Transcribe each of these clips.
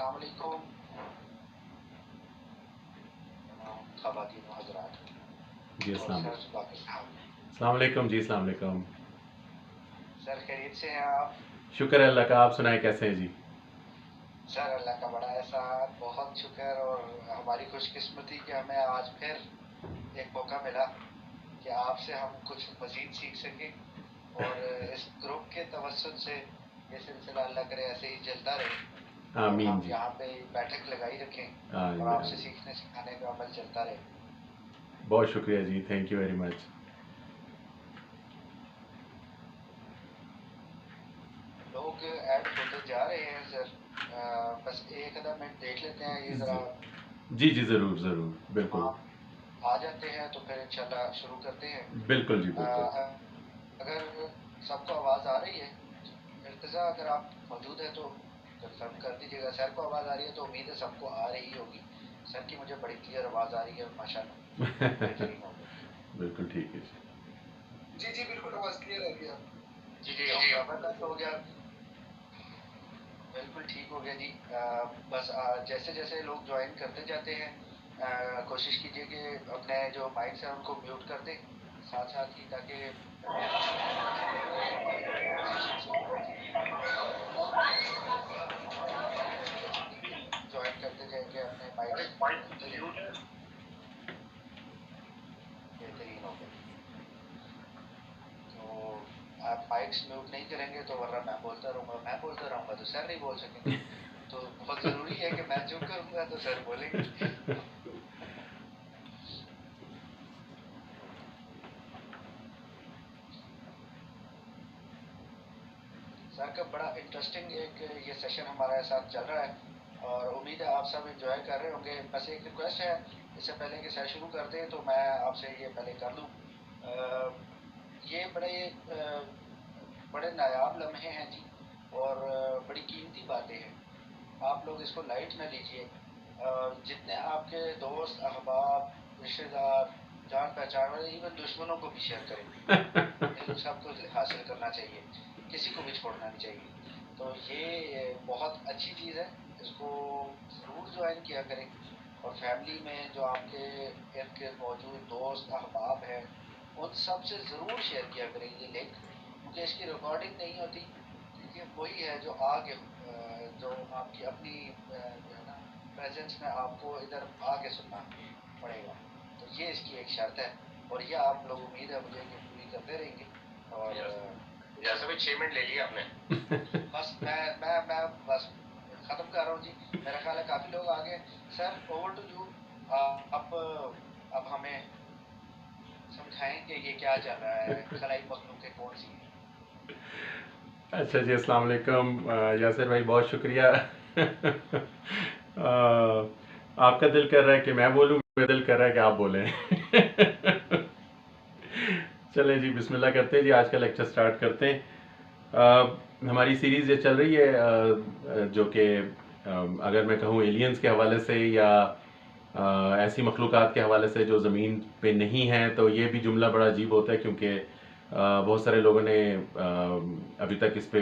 अस्सलाम वालेकुम ख़वातीन व हज़रात जी और अस्सलाम सर बाकी साहब। अस्सलाम वालेकुम जी। अस्सलाम वालेकुम। सर खैरियत से हैं आप? शुक्र है अल्लाह का। आप सुनाएं कैसे हैं जी? सर अल्लाह का बड़ा एहसान, बहुत शुक्र और हमारी खुशकिस्मती कि हमें आज फिर एक मौका मिला कि आपसे हम कुछ मज़ीद सीख सकें और इस ग्रुप के तवज्जुद से ये सिलसिला अल्लाह करे ऐसे ही चलता रहे और आमीन हम जी। यहाँ पे बैठक लगाई रखें और आमीन आपसे आमीन। सीखने सिखाने का अमल चलता रहे। बहुत शुक्रिया जी। Thank you very much. लोग ऐड होते जा रहे हैं सर। बस एक आधा मिनट देख लेते हैं ये ज़रा। जी जी, ज़रूर ज़रूर, बिल्कुल। तमाम आ जाते हैं तो फिर इंशाल्लाह शुरू करते हैं। बिल्कुल जी, बिल्कुल। अगर सबको आवाज़ आ रही है, इर्तिज़ा अगर आप मौजूद है तो कंफर्म कर दीजिएगा। सर को आवाज़ आ रही है तो उम्मीद है सबको आ रही होगी। सर की मुझे बड़ी क्लियर आवाज़ आ रही है माशाल्लाह। बेहतरीन हो गया। बिल्कुल ठीक है जी। जी जी बिल्कुल आवाज़ क्लियर आ रही है आपकी। जी जी ज़बरदस्त हो गया। बिल्कुल ठीक हो गया जी। बस जैसे जैसे लोग ज्वाइन करते जाते हैं कोशिश कीजिए कि अपने जो माइक्स हैं उनको म्यूट कर दें साथ साथ ही, ताकि ज्वाइन करते जाएंगे अपने माइक्स म्यूट करते जाएंगे। बेहतरीन हो गया। तो आप माइक्स म्यूट नहीं करेंगे तो वरना मैं बोलता रहूँगा तो सर नहीं बोल सकेंगे। तो बहुत ज़रूरी है कि मैं चुप करूँगा तो सर बोलेंगे। सर का बड़ा इंटरेस्टिंग एक ये सेशन हमारे साथ चल रहा है और उम्मीद है आप सब इंजॉय कर रहे होंगे। बस एक रिक्वेस्ट है, इससे पहले कि सर शुरू कर दें तो मैं आपसे ये पहले कर लूँ। ये बड़े नायाब लम्हे हैं जी और बड़ी कीमती बातें हैं। आप लोग इसको लाइट ना लीजिए। जितने आपके दोस्त अहबाब रिश्तेदार जान पहचान वाले इवन दुश्मनों को भी शेयर करें। इन सबको हासिल करना चाहिए, किसी को भी छोड़ना नहीं चाहिए। तो ये बहुत अच्छी चीज़ है, इसको ज़रूर ज्वाइन किया करें। और फैमिली में जो आपके इर्द गिर्द मौजूद दोस्त अहबाब हैं उन सब से ज़रूर शेयर किया करें ये लिंक, क्योंकि इसकी रिकॉर्डिंग नहीं होती। क्योंकि वही है जो आगे जो आपकी अपनी जो है ना प्रेजेंस में आपको इधर आके सुनना पड़ेगा। तो ये इसकी एक शर्त है और ये आप लोग उम्मीद है मुझे कि पूरी करते रहेंगे। और जैसे भी 6 मिनट ले लिया आपने। बस मैं बस खत्म कर रहा हूँ जी। मेरा ख्याल है काफी लोग आ गए। Sir over to you. आप अब हमें समझाएं कि ये क्या चल रहा है, खलाई मखलूक कौन सी है। अच्छा जी, अस्सलाम वालेकुम। यासिर भाई बहुत शुक्रिया। आपका दिल कर रहा है कि मैं बोलूं, मेरा दिल कर रहा है कि आप बोलें। चलें जी, बिस्मिल्लाह करते हैं जी। आज का लेक्चर स्टार्ट करते हैं। हमारी सीरीज़ ये चल रही है जो कि अगर मैं कहूँ एलियंस के हवाले से या ऐसी मखलूक़ात के हवाले से जो ज़मीन पे नहीं है, तो ये भी जुमला बड़ा अजीब होता है क्योंकि बहुत सारे लोगों ने अभी तक इस पे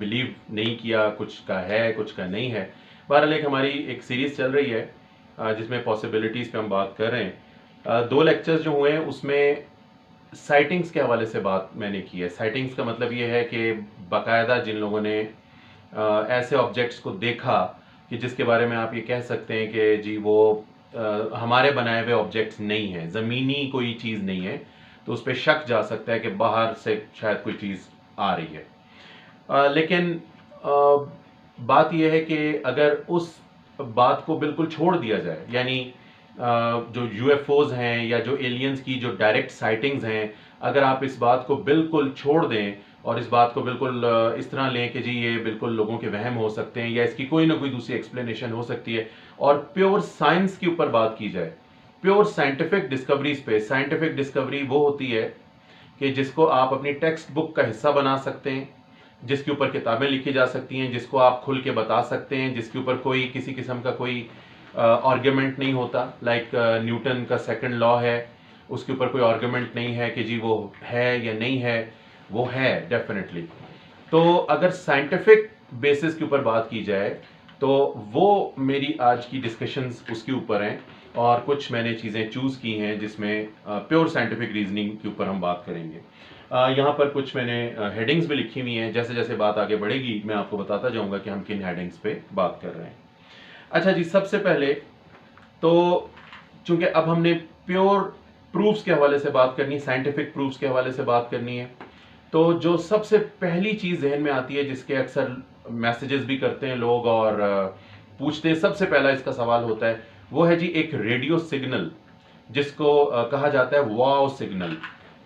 बिलीव नहीं किया, कुछ का है कुछ का नहीं है। बहरहाल एक हमारी एक सीरीज़ चल रही है जिसमें पॉसिबिलिटीज़ पे हम बात कर रहे हैं। 2 लेक्चर्स जो हुए हैं उसमें साइटिंग्स के हवाले से बात मैंने की है। साइटिंग्स का मतलब ये है कि बाकायदा जिन लोगों ने ऐसे ऑब्जेक्ट्स को देखा कि जिसके बारे में आप ये कह सकते हैं कि जी वो हमारे बनाए हुए ऑब्जेक्ट्स नहीं है, ज़मीनी कोई चीज़ नहीं है, तो उस पर शक जा सकता है कि बाहर से शायद कोई चीज़ आ रही है। लेकिन बात यह है कि अगर उस बात को बिल्कुल छोड़ दिया जाए, यानी जो यूएफओज हैं या जो एलियंस की जो डायरेक्ट साइटिंग्स हैं, अगर आप इस बात को बिल्कुल छोड़ दें और इस बात को बिल्कुल इस तरह लें कि जी ये बिल्कुल लोगों के वहम हो सकते हैं या इसकी कोई ना कोई दूसरी एक्सप्लेनेशन हो सकती है, और प्योर साइंस के ऊपर बात की जाए, प्योर साइंटिफिक डिस्कवरीज पे। साइंटिफिक डिस्कवरी वो होती है कि जिसको आप अपनी टेक्स्ट बुक का हिस्सा बना सकते हैं, जिसके ऊपर किताबें लिखी जा सकती हैं, जिसको आप खुल के बता सकते हैं, जिसके ऊपर कोई किसी किस्म का कोई आर्ग्यूमेंट नहीं होता। लाइक न्यूटन का सेकंड लॉ है, उसके ऊपर कोई आर्ग्यूमेंट नहीं है कि जी वो है या नहीं है, वो है डेफिनेटली। तो अगर साइंटिफिक बेसिस के ऊपर बात की जाए तो वो मेरी आज की डिस्कशंस उसके ऊपर हैं और कुछ मैंने चीज़ें चूज़ की हैं जिसमें प्योर साइंटिफिक रीजनिंग के ऊपर हम बात करेंगे। यहाँ पर कुछ मैंने हेडिंग्स भी लिखी हुई हैं, जैसे जैसे बात आगे बढ़ेगी मैं आपको बताता जाऊंगा कि हम किन हेडिंग्स पे बात कर रहे हैं। अच्छा जी, सबसे पहले तो चूंकि अब हमने प्योर प्रूफ्स के हवाले से बात करनी, साइंटिफिक प्रूफ्स के हवाले से बात करनी है, तो जो सबसे पहली चीज़ जहन में आती है, जिसके अक्सर मैसेजेस भी करते हैं लोग और पूछते हैं, सबसे पहला इसका सवाल होता है, वो है जी एक रेडियो सिग्नल जिसको कहा जाता है वाव सिग्नल।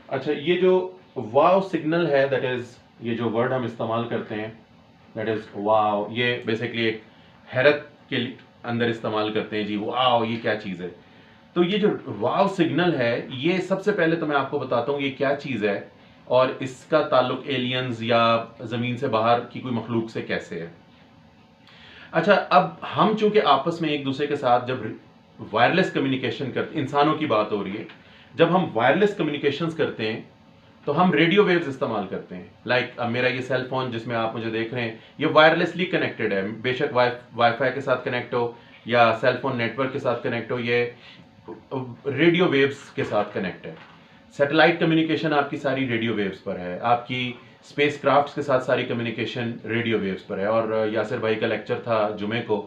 अच्छा, ये जो वाव सिग्नल है, दैट इज ये जो वर्ड हम इस्तेमाल करते हैं, दैट इज वाव, ये बेसिकली एक हैरत के अंदर इस्तेमाल करते हैं जी, वाव ये क्या चीज़ है। तो ये जो वाव सिग्नल है, ये सबसे पहले तो मैं आपको बताता हूँ ये क्या चीज़ है और इसका ताल्लुक एलियंस या ज़मीन से बाहर की कोई मखलूक से कैसे है। अच्छा, अब हम चूंकि आपस में एक दूसरे के साथ जब वायरलेस कम्युनिकेशन करते, इंसानों की बात हो रही है, जब हम वायरलेस कम्युनिकेशंस करते हैं तो हम रेडियो वेव्स इस्तेमाल करते हैं। लाइक मेरा ये सेल फोन जिसमें आप मुझे देख रहे हैं, ये वायरलेसली कनेक्टेड है, बेशक वाईफाई के साथ कनेक्ट हो या सेल फोन नेटवर्क के साथ कनेक्ट हो, ये रेडियो वेव्स के साथ कनेक्ट है। सैटेलाइट कम्युनिकेशन आपकी सारी रेडियो वेव्स पर है, आपकी स्पेस क्राफ्ट के साथ सारी कम्युनिकेशन रेडियो वेव्स पर है। और यासिर भाई का लेक्चर था जुमे को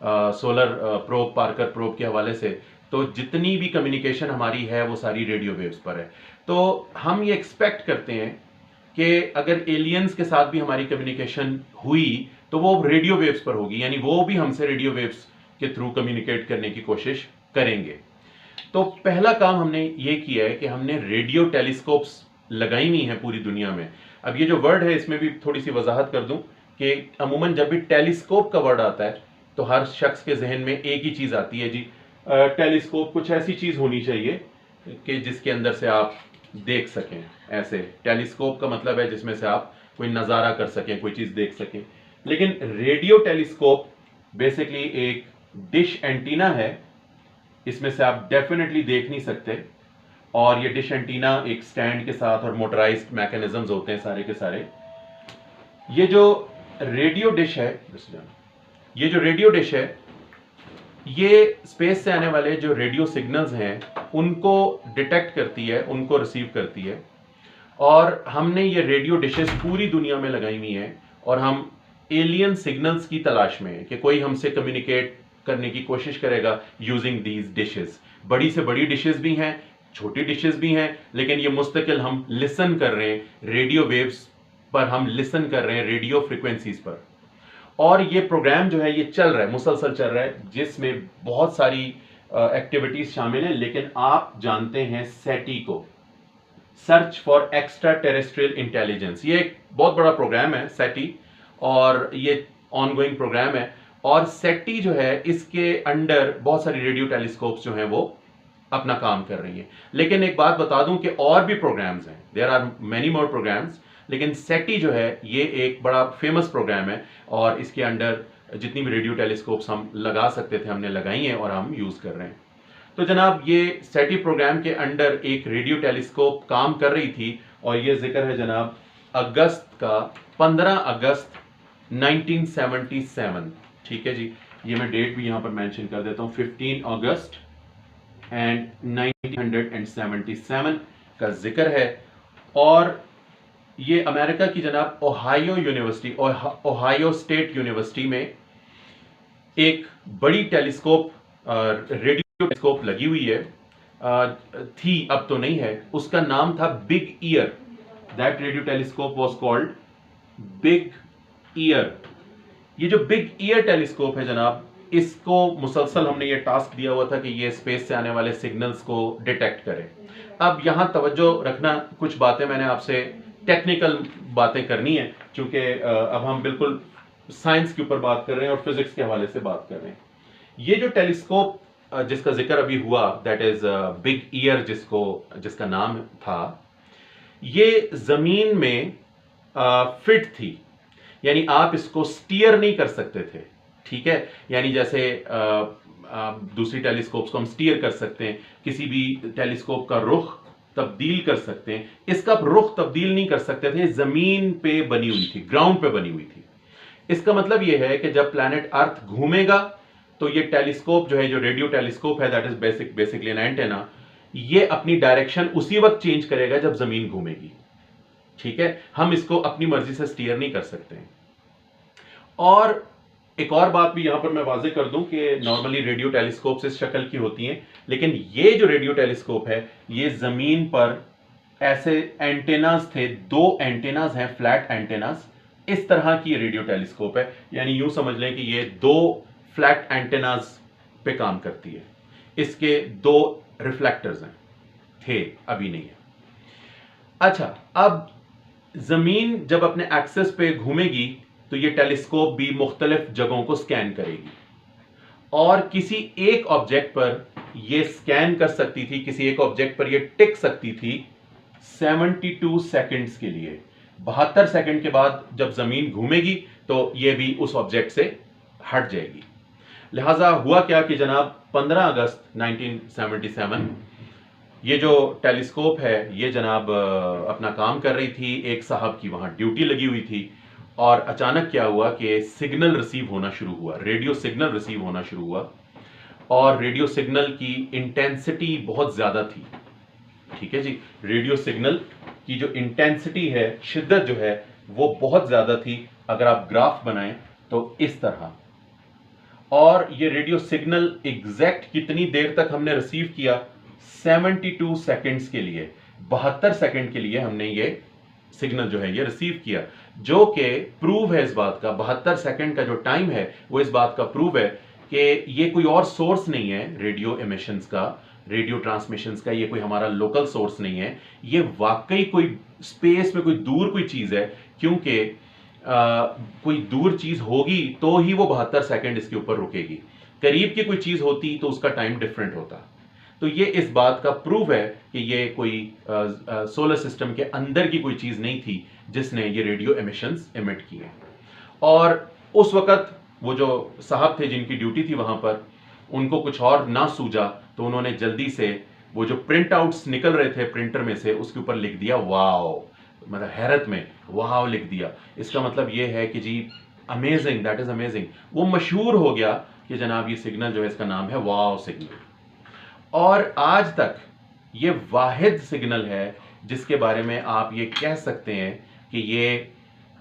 सोलर प्रोब, पार्कर प्रोब के हवाले से, तो जितनी भी कम्युनिकेशन हमारी है वो सारी रेडियो वेव्स पर है। तो हम ये एक्सपेक्ट करते हैं कि अगर एलियंस के साथ भी हमारी कम्युनिकेशन हुई तो वो रेडियो वेव्स पर होगी, यानी वो भी हमसे रेडियो वेव्स के थ्रू कम्युनिकेट करने की कोशिश करेंगे। तो पहला काम हमने ये किया है कि हमने रेडियो टेलीस्कोप्स लगाई हुई हैं पूरी दुनिया में। अब ये जो वर्ड है इसमें भी थोड़ी सी वजाहत कर दूं कि अमूमन जब भी टेलीस्कोप का वर्ड आता है तो हर शख्स के जहन में एक ही चीज़ आती है जी, टेलीस्कोप कुछ ऐसी चीज़ होनी चाहिए कि जिसके अंदर से आप देख सकें। ऐसे टेलीस्कोप का मतलब है जिसमें से आप कोई नज़ारा कर सकें, कोई चीज़ देख सकें। लेकिन रेडियो टेलीस्कोप बेसिकली एक डिश एंटीना है, इसमें से आप डेफिनेटली देख नहीं सकते, और ये डिश एंटीना एक स्टैंड के साथ और मोटराइज्ड मैकेनिज्म्स होते हैं सारे के सारे। ये जो रेडियो डिश है, ये जो रेडियो डिश है, ये स्पेस से आने वाले जो रेडियो सिग्नल्स हैं उनको डिटेक्ट करती है, उनको रिसीव करती है। और हमने ये रेडियो डिशेस पूरी दुनिया में लगाई हुई हैं और हम एलियन सिग्नल्स की तलाश में हैं कि कोई हमसे कम्युनिकेट करने की कोशिश करेगा यूजिंग दीज डिशेस। बड़ी से बड़ी डिशेस भी हैं, छोटी डिशेस भी हैं, लेकिन ये मुस्तकिल हम लिसन कर रहे हैं, रेडियो वेव्स पर हम लिसन कर रहे हैं, रेडियो फ्रिक्वेंसीज पर। और ये प्रोग्राम जो है ये चल रहा है, मुसलसल चल रहा है, जिसमें बहुत सारी एक्टिविटीज शामिल हैं। लेकिन आप जानते हैं सेटी को, search for extra terrestrial intelligence, ये एक बहुत बड़ा प्रोग्राम है सेटी, और ये ऑनगोइंग प्रोग्राम है। और सेटी जो है इसके अंडर बहुत सारी रेडियो टेलीस्कोप्स जो हैं वो अपना काम कर रही हैं। लेकिन एक बात बता दूं कि और भी प्रोग्राम्स हैं, there are many more programs, लेकिन सेटी जो है ये एक बड़ा फेमस प्रोग्राम है और इसके अंडर जितनी भी रेडियो टेलीस्कोप्स हम लगा सकते थे हमने लगाई हैं और हम यूज कर रहे हैं। तो जनाब ये सेटी प्रोग्राम के अंडर एक रेडियो टेलीस्कोप काम कर रही थी और ये जिक्र है जनाब अगस्त का, 15 अगस्त 1977। ठीक है जी, ये मैं डेट भी यहां पर मेंशन कर देता हूं, 15 अगस्त एंड 1977 का जिक्र है। और ये अमेरिका की जनाब Ohio university, Ohio state university में एक बड़ी टेलीस्कोप, रेडियो टेलीस्कोप लगी हुई है, थी, अब तो नहीं है। उसका नाम था big year. That radio telescope was called big year. ये जो बिग ईयर टेलीस्कोप है जनाब, इसको मुसलसल हमने ये टास्क दिया हुआ था कि ये स्पेस से आने वाले सिग्नल्स को डिटेक्ट करे। अब यहां तवज्जो रखना, कुछ बातें मैंने आपसे टेक्निकल बातें करनी है, क्योंकि अब हम बिल्कुल साइंस के ऊपर बात कर रहे हैं और फिजिक्स के हवाले से बात कर रहे हैं। ये जो टेलीस्कोप जिसका जिक्र अभी हुआ, दैट इज बिग ईयर, जिसका नाम था, ये जमीन में फिट थी, यानी आप इसको स्टीयर नहीं कर सकते थे। ठीक है, यानी जैसे दूसरी टेलीस्कोप्स को हम स्टीयर कर सकते हैं, किसी भी टेलीस्कोप का रुख तब्दील कर सकते हैं, इसका रुख तब्दील नहीं कर सकते थे, जमीन पे बनी हुई थी, ग्राउंड पे बनी हुई थी। इसका मतलब यह है कि जब प्लैनेट अर्थ घूमेगा तो ये टेलीस्कोप जो है, जो रेडियो टेलीस्कोप है, that is basically an antenna, ये अपनी डायरेक्शन उसी वक्त चेंज करेगा जब जमीन घूमेगी। ठीक है, हम इसको अपनी मर्जी से स्टीयर नहीं कर सकते हैं। और एक और बात भी यहां पर मैं वाजे कर दूं कि नॉर्मली रेडियो टेलीस्कोप इस शक्ल की होती हैं, लेकिन ये जो रेडियो टेलीस्कोप है ये जमीन पर ऐसे एंटेनास थे, 2 एंटेनास हैं, फ्लैट एंटेनास, इस तरह की रेडियो टेलीस्कोप है। यानी यूं समझ लें कि ये 2 फ्लैट एंटेनास पे काम करती है। इसके 2 रिफ्लेक्टर्स हैं, थे, अभी नहीं है। अच्छा, अब जमीन जब अपने एक्सेस पे घूमेगी तो ये टेलीस्कोप भी मुख्तलिफ जगहों को स्कैन करेगी और किसी एक ऑब्जेक्ट पर ये स्कैन कर सकती थी, किसी एक ऑब्जेक्ट पर ये टिक सकती थी 72 सेकंड्स के लिए। 72 सेकंड के बाद जब जमीन घूमेगी तो ये भी उस ऑब्जेक्ट से हट जाएगी। लिहाजा हुआ क्या कि जनाब 15 अगस्त 1977 ये जो टेलीस्कोप है ये जनाब अपना काम कर रही थी, एक साहब की वहां ड्यूटी लगी हुई थी और अचानक क्या हुआ कि सिग्नल रिसीव होना शुरू हुआ, रेडियो सिग्नल रिसीव होना शुरू हुआ और रेडियो सिग्नल की इंटेंसिटी बहुत ज्यादा थी। ठीक है जी, रेडियो सिग्नल की जो इंटेंसिटी है, शिद्दत जो है वो बहुत ज्यादा थी। अगर आप ग्राफ बनाएं तो इस तरह, और ये रेडियो सिग्नल एग्जैक्ट कितनी देर तक हमने रिसीव किया, 72 सेकंड्स के लिए, 72 सेकंड के लिए हमने ये सिग्नल जो है ये रिसीव किया, जो कि प्रूव है इस बात का, 72 सेकंड का जो टाइम है वो इस बात का प्रूव है कि ये कोई और सोर्स नहीं है रेडियो एमिशंस का, रेडियो ट्रांसमिशंस का, ये कोई हमारा लोकल सोर्स नहीं है, ये वाकई कोई स्पेस में कोई दूर कोई चीज है, क्योंकि कोई दूर चीज होगी तो ही वो 72 सेकंड इसके ऊपर रुकेगी, करीब की कोई चीज होती तो उसका टाइम डिफरेंट होता। तो ये इस बात का प्रूफ है कि ये कोई सोलर सिस्टम के अंदर की कोई चीज नहीं थी जिसने ये रेडियो एमिशंस एमिट किए। और उस वक्त वो जो साहब थे जिनकी ड्यूटी थी वहां पर, उनको कुछ और ना सूझा तो उन्होंने जल्दी से वो जो प्रिंट आउट्स निकल रहे थे प्रिंटर में से उसके ऊपर लिख दिया वाओ, मतलब हैरत में वाओ लिख दिया। इसका मतलब ये है कि जी अमेजिंग, दैट इज अमेजिंग। वो मशहूर हो गया कि जनाब ये सिग्नल जो है इसका नाम है वाओ सिग्नल। और आज तक ये वाहिद सिग्नल है जिसके बारे में आप ये कह सकते हैं कि ये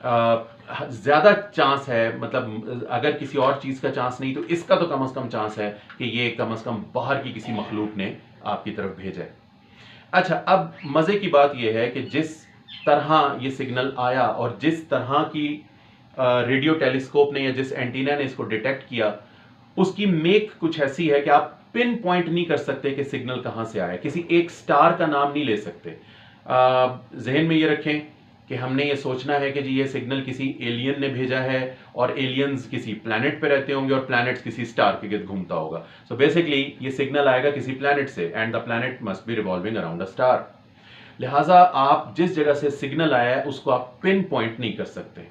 ज्यादा चांस है, मतलब अगर किसी और चीज का चांस नहीं तो इसका तो कम से कम चांस है कि ये कम से कम बाहर की किसी मखलूक ने आपकी तरफ भेजा है। अच्छा, अब मजे की बात यह है कि जिस तरह ये सिग्नल आया और जिस तरह की रेडियो टेलीस्कोप ने या जिस एंटीना ने इसको डिटेक्ट किया, उसकी मेक कुछ ऐसी है कि आप पिन पॉइंट नहीं कर सकते कि सिग्नल कहां से आया, किसी एक स्टार का नाम नहीं ले सकते। जहन में ये रखें कि हमने ये सोचना है कि जी ये सिग्नल किसी एलियन ने भेजा है और एलियंस किसी प्लैनेट पे रहते होंगे और प्लैनेट्स किसी स्टार के गिर्द घूमता होगा। सो बेसिकली ये सिग्नल आएगा किसी प्लैनेट से and the planet must be revolving around a star. लिहाजा आप जिस जगह से सिग्नल आया है उसको आप पिन पॉइंट नहीं कर सकते।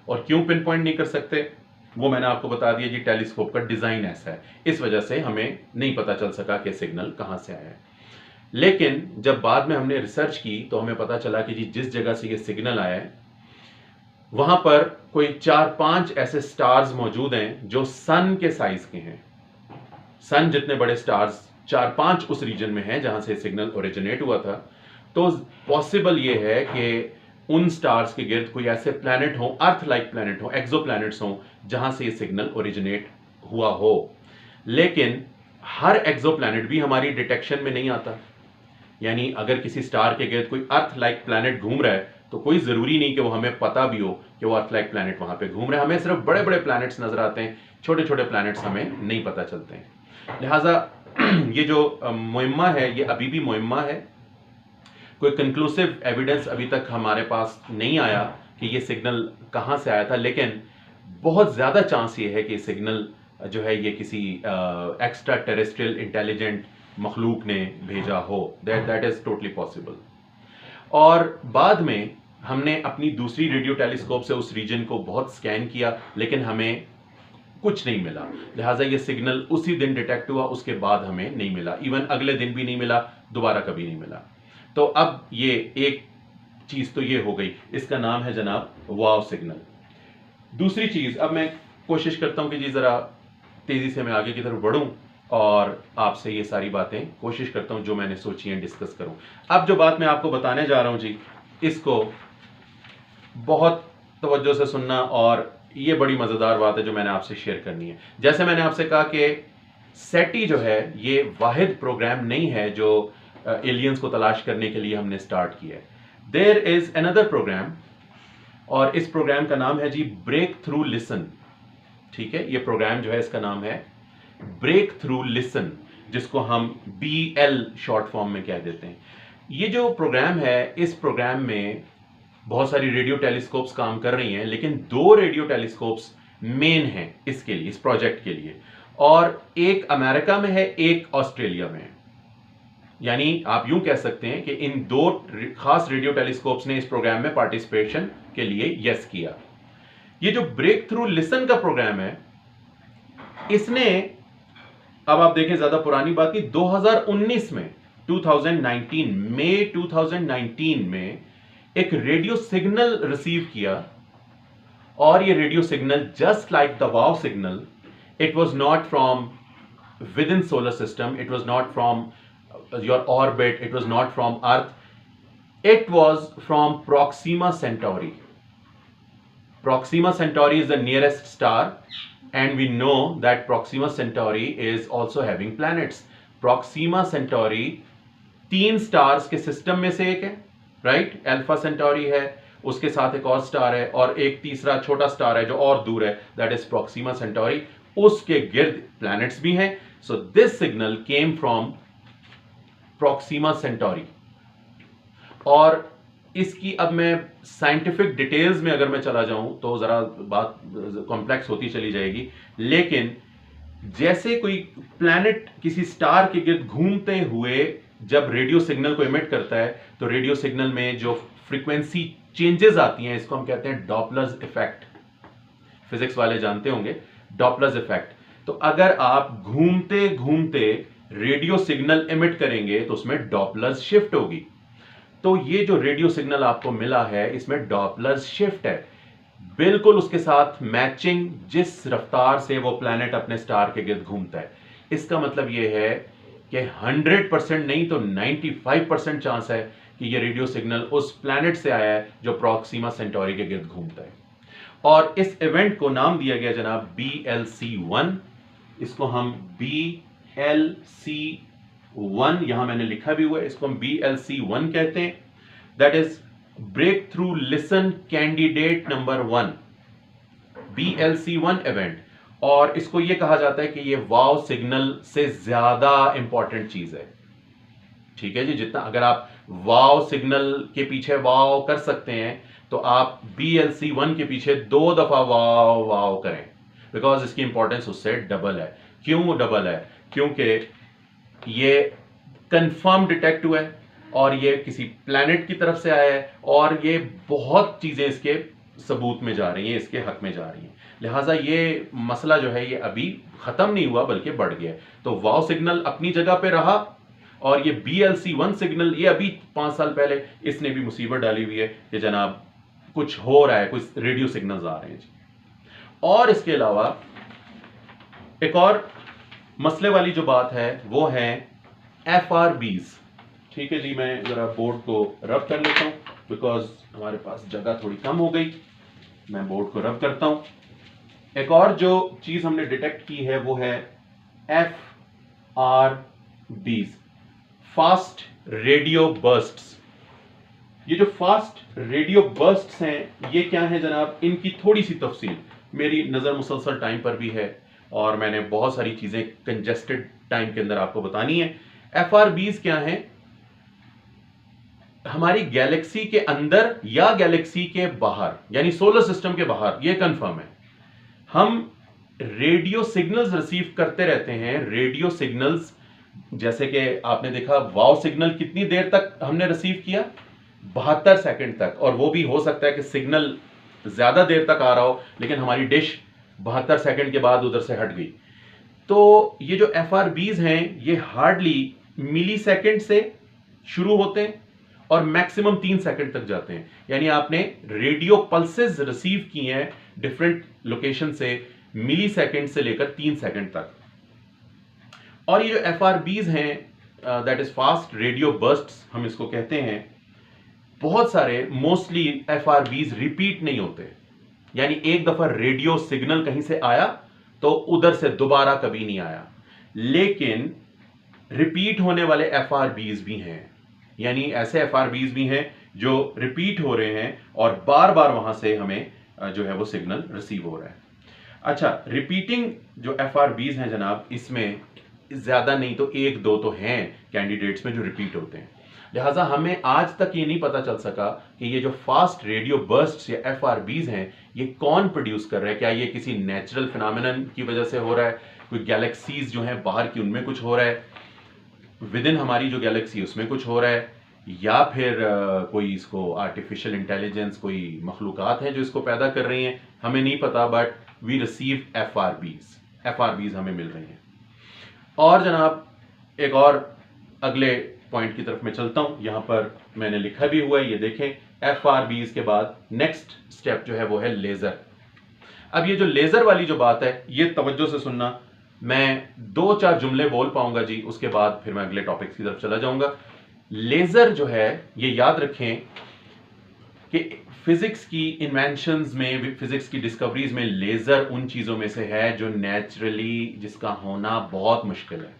और क्यों पिन पॉइंट नहीं कर सकते वो मैंने आपको बता दिया जी, टेलीस्कोप का डिजाइन ऐसा है, इस वजह से हमें नहीं पता चल सका कि सिग्नल कहां से आया है। लेकिन जब बाद में हमने रिसर्च की तो हमें पता चला कि जी जिस जगह से ये सिग्नल आया है वहां पर कोई 4-5 ऐसे स्टार्स मौजूद हैं जो सन के साइज के हैं। सन जितने बड़े स्टार्स 4-5 उस रीजन में हैं जहां से सिग्नल ओरिजिनेट हुआ था। तो पॉसिबल ये है कि उन स्टार्स के गिर्द कोई ऐसे प्लैनेट हो, अर्थ लाइक प्लैनेट हो, एक्सो प्लैनेट्स हो, जहां से ये सिग्नल ओरिजिनेट हुआ हो। लेकिन हर एक्सो प्लैनेट भी हमारी डिटेक्शन में नहीं आता। यानी अगर किसी स्टार के गिर्द कोई अर्थ लाइक प्लैनेट घूम रहा है तो कोई जरूरी नहीं कि वो हमें पता भी हो कि वो अर्थ लाइक प्लैनेट वहां पे घूम रहे हैं। हमें सिर्फ बड़े बड़े प्लैनेट्स नजर आते हैं, छोटे छोटे प्लैनेट्स हमें नहीं पता चलते हैं। लिहाजा ये जो मुहिम्मा है ये अभी भी मुहिम्मा है, कोई कंक्लूसिव एविडेंस अभी तक हमारे पास नहीं आया कि ये सिग्नल कहां से आया था। लेकिन बहुत ज्यादा चांस ये है कि सिग्नल जो है ये किसी एक्स्ट्रा टेरेस्ट्रियल इंटेलिजेंट मखलूक ने भेजा हो, दैट इज टोटली पॉसिबल। और बाद में हमने अपनी दूसरी रेडियो टेलीस्कोप से उस रीजन को बहुत स्कैन किया लेकिन हमें कुछ नहीं मिला। लिहाजा ये सिग्नल उसी दिन डिटेक्ट हुआ, उसके बाद हमें नहीं मिला, इवन अगले दिन भी नहीं मिला, दोबारा कभी नहीं मिला। तो अब ये एक चीज तो ये हो गई, इसका नाम है जनाब वाव सिग्नल। दूसरी चीज, अब मैं कोशिश करता हूं कि जी जरा तेजी से मैं आगे की तरफ बढ़ूं और आपसे ये सारी बातें कोशिश करता हूं जो मैंने सोची हैं डिस्कस करूं। अब जो बात मैं आपको बताने जा रहा हूं जी, इसको बहुत तवज्जो से सुनना, और ये बड़ी मजेदार बात है जो मैंने आपसे शेयर करनी है। जैसे मैंने आपसे कहा कि सेटी जो है ये वाहिद प्रोग्राम नहीं है जो एलियंस को तलाश करने के लिए हमने स्टार्ट किया है। देयर इज अनदर प्रोग्राम, और इस प्रोग्राम का नाम है जी ब्रेक थ्रू लिसन। ठीक है, ये प्रोग्राम जो है इसका नाम है ब्रेक थ्रू लिसन, जिसको हम BL शॉर्ट फॉर्म में कह देते हैं। ये जो प्रोग्राम है, इस प्रोग्राम में बहुत सारी रेडियो टेलीस्कोप्स काम कर रही हैं, लेकिन 2 रेडियो टेलीस्कोप्स मेन हैं इसके लिए, इस प्रोजेक्ट के लिए, और एक अमेरिका में है, एक ऑस्ट्रेलिया में है। यानी आप यूं कह सकते हैं कि इन 2 खास रेडियो टेलीस्कोप्स ने इस प्रोग्राम में पार्टिसिपेशन के लिए यस किया। ये जो ब्रेक थ्रू लिसन का प्रोग्राम है, इसने, अब आप देखें ज्यादा पुरानी बात नहीं, 2019 में 2019 मई 2019 में एक रेडियो सिग्नल रिसीव किया, और ये radio signal just like the wow signal, it was not from with in solar system, it was not from your orbit, it was not from earth, it was from Proxima Centauri. Proxima Centauri is the nearest star, and we know that Proxima Centauri is also having planets. Proxima Centauri 3 stars के system में से एक है, right? Alpha Centauri है, उसके साथ एक और स्टार है, और एक तीसरा छोटा स्टार है जो और दूर है, दैट इज Proxima Centauri। उसके गिर्द प्लैनेट्स भी हैं। So this signal came from Proxima Centauri। और इसकी, अब मैं साइंटिफिक डिटेल्स में अगर मैं चला जाऊं तो जरा बात कॉम्प्लेक्स होती चली जाएगी, लेकिन जैसे कोई प्लैनेट किसी स्टार के गिर्द घूमते हुए जब रेडियो सिग्नल को इमिट करता है, तो रेडियो सिग्नल में जो फ्रीक्वेंसी चेंजेस आती हैं, इसको हम कहते हैं डॉपलर्स इफेक्ट। फिजिक्स वाले जानते होंगे डॉपलर्स इफेक्ट। तो अगर आप घूमते घूमते रेडियो सिग्नल इमिट करेंगे तो उसमें डॉपलर्स शिफ्ट होगी। तो ये जो रेडियो सिग्नल आपको मिला है, इसमें डॉपलर्स शिफ्ट है, बिल्कुल उसके साथ मैचिंग जिस रफ्तार से वो प्लैनेट अपने स्टार के गिर्द घूमता है। इसका मतलब ये है कि 100% नहीं तो 95% चांस है कि ये रेडियो सिग्नल उस प्लैनेट से आया है जो प्रॉक्सिमा सेंटोरी के गिर्द घूमता है। और इस इवेंट को नाम दिया गया जनाब BLC1। इसको हम BLC1, यहां मैंने लिखा भी हुआ है, इसको हम BLC1 कहते हैं। That is Breakthrough Listen candidate number 1, BLC1 event. और इसको यह कहा जाता है कि यह वाव सिग्नल से ज्यादा इंपॉर्टेंट चीज है। ठीक है जी, जितना अगर आप वाव सिग्नल के पीछे वाव कर सकते हैं, तो आप BLC1 के पीछे 2 दफा वाव वाव करें, बिकॉज इसकी इंपॉर्टेंस उससे डबल है। क्यों डबल है? क्योंकि ये कंफर्म डिटेक्ट हुआ है, और ये किसी प्लैनेट की तरफ से आया है, और ये बहुत चीजें इसके सबूत में जा रही हैं, इसके हक में जा रही हैं। लिहाजा ये मसला जो है ये अभी खत्म नहीं हुआ बल्कि बढ़ गया है। तो वाव सिग्नल अपनी जगह पे रहा, और ये BLC1 सिग्नल, ये अभी 5 साल पहले इसने भी मुसीबत डाली हुई है कि जनाब कुछ हो रहा है, कुछ रेडियो सिग्नल्स आ रहे हैं जी। और इसके अलावा एक और मसले वाली जो बात है वो है FRBs। ठीक है जी, मैं जरा बोर्ड को रब कर लेता हूं, बिकॉज हमारे पास जगह थोड़ी कम हो गई। मैं बोर्ड को रब करता हूं। एक और जो चीज हमने डिटेक्ट की है वो है FRBs, फास्ट रेडियो बर्स्ट्स। ये जो फास्ट रेडियो बर्स्ट्स हैं, ये क्या है जनाब? इनकी थोड़ी सी तफसील मेरी नजर मुसलसल टाइम पर भी है, और मैंने बहुत सारी चीजें कंजेस्टेड टाइम के अंदर आपको बतानी है। FRBs क्या हैं? हमारी गैलेक्सी के अंदर या गैलेक्सी के बाहर, यानी सोलर सिस्टम के बाहर, यह कंफर्म है, हम रेडियो सिग्नल्स रिसीव करते रहते हैं। रेडियो सिग्नल्स, जैसे कि आपने देखा वाव सिग्नल कितनी देर तक हमने रिसीव किया? 72 सेकंड तक। और वो भी हो सकता है कि सिग्नल ज्यादा देर तक आ रहा हो, लेकिन हमारी डिश 72 सेकंड के बाद उधर से हट गई। तो ये जो FRBs हैं, ये हार्डली मिली सेकेंड से शुरू होते हैं और मैक्सिमम 3 सेकंड तक जाते हैं। यानी आपने रेडियो पल्सेस रिसीव की हैं डिफरेंट लोकेशन से मिली सेकेंड से लेकर 3 सेकेंड तक। और ये जो FRBs हैं, that is fast radio bursts हम इसको कहते हैं, बहुत सारे मोस्टली FRBs रिपीट नहीं होते, यानी एक दफा रेडियो सिग्नल कहीं से आया तो उधर से दोबारा कभी नहीं आया। लेकिन रिपीट होने वाले FRBs भी हैं, यानी ऐसे FRBs भी हैं जो रिपीट हो रहे हैं और बार बार वहां से हमें जो है वो सिग्नल रिसीव हो रहा है। अच्छा, रिपीटिंग जो FRBs हैं जनाब, इसमें ज्यादा नहीं तो एक दो तो हैं कैंडिडेट्स में जो रिपीट होते हैं। लिहाजा हमें आज तक ये नहीं पता चल सका कि ये जो फास्ट रेडियो बर्स्ट्स या FRBs हैं ये कौन प्रोड्यूस कर रहा है। क्या ये किसी नेचुरल फिनोमिनन की वजह से हो रहा है, कोई गैलेक्सीज जो हैं बाहर की उनमें कुछ हो रहा है, विद इन हमारी जो गैलेक्सी उसमें कुछ हो रहा है, या फिर कोई इसको आर्टिफिशियल इंटेलिजेंस, कोई मखलूकात हैं जो इसको पैदा कर रही हैं, हमें नहीं पता। बट वी रिसीव FRBs हमें मिल रही हैं। और जनाब एक और अगले पॉइंट की तरफ मैं चलता हूं, यहां पर मैंने लिखा भी हुआ है, ये देखें। FRBs के बाद नेक्स्ट स्टेप जो है वो है लेजर। अब ये जो लेजर वाली जो बात है ये तवज्जो से सुनना, मैं 2-4 जुमले बोल पाऊंगा जी, उसके बाद फिर मैं अगले टॉपिक्स की तरफ चला जाऊंगा। लेजर जो है ये याद रखें कि फिजिक्स की इन्वेंशंस में, फिजिक्स की डिस्कवरीज में लेजर उन चीजों में से है जो नेचुरली जिसका होना बहुत मुश्किल है।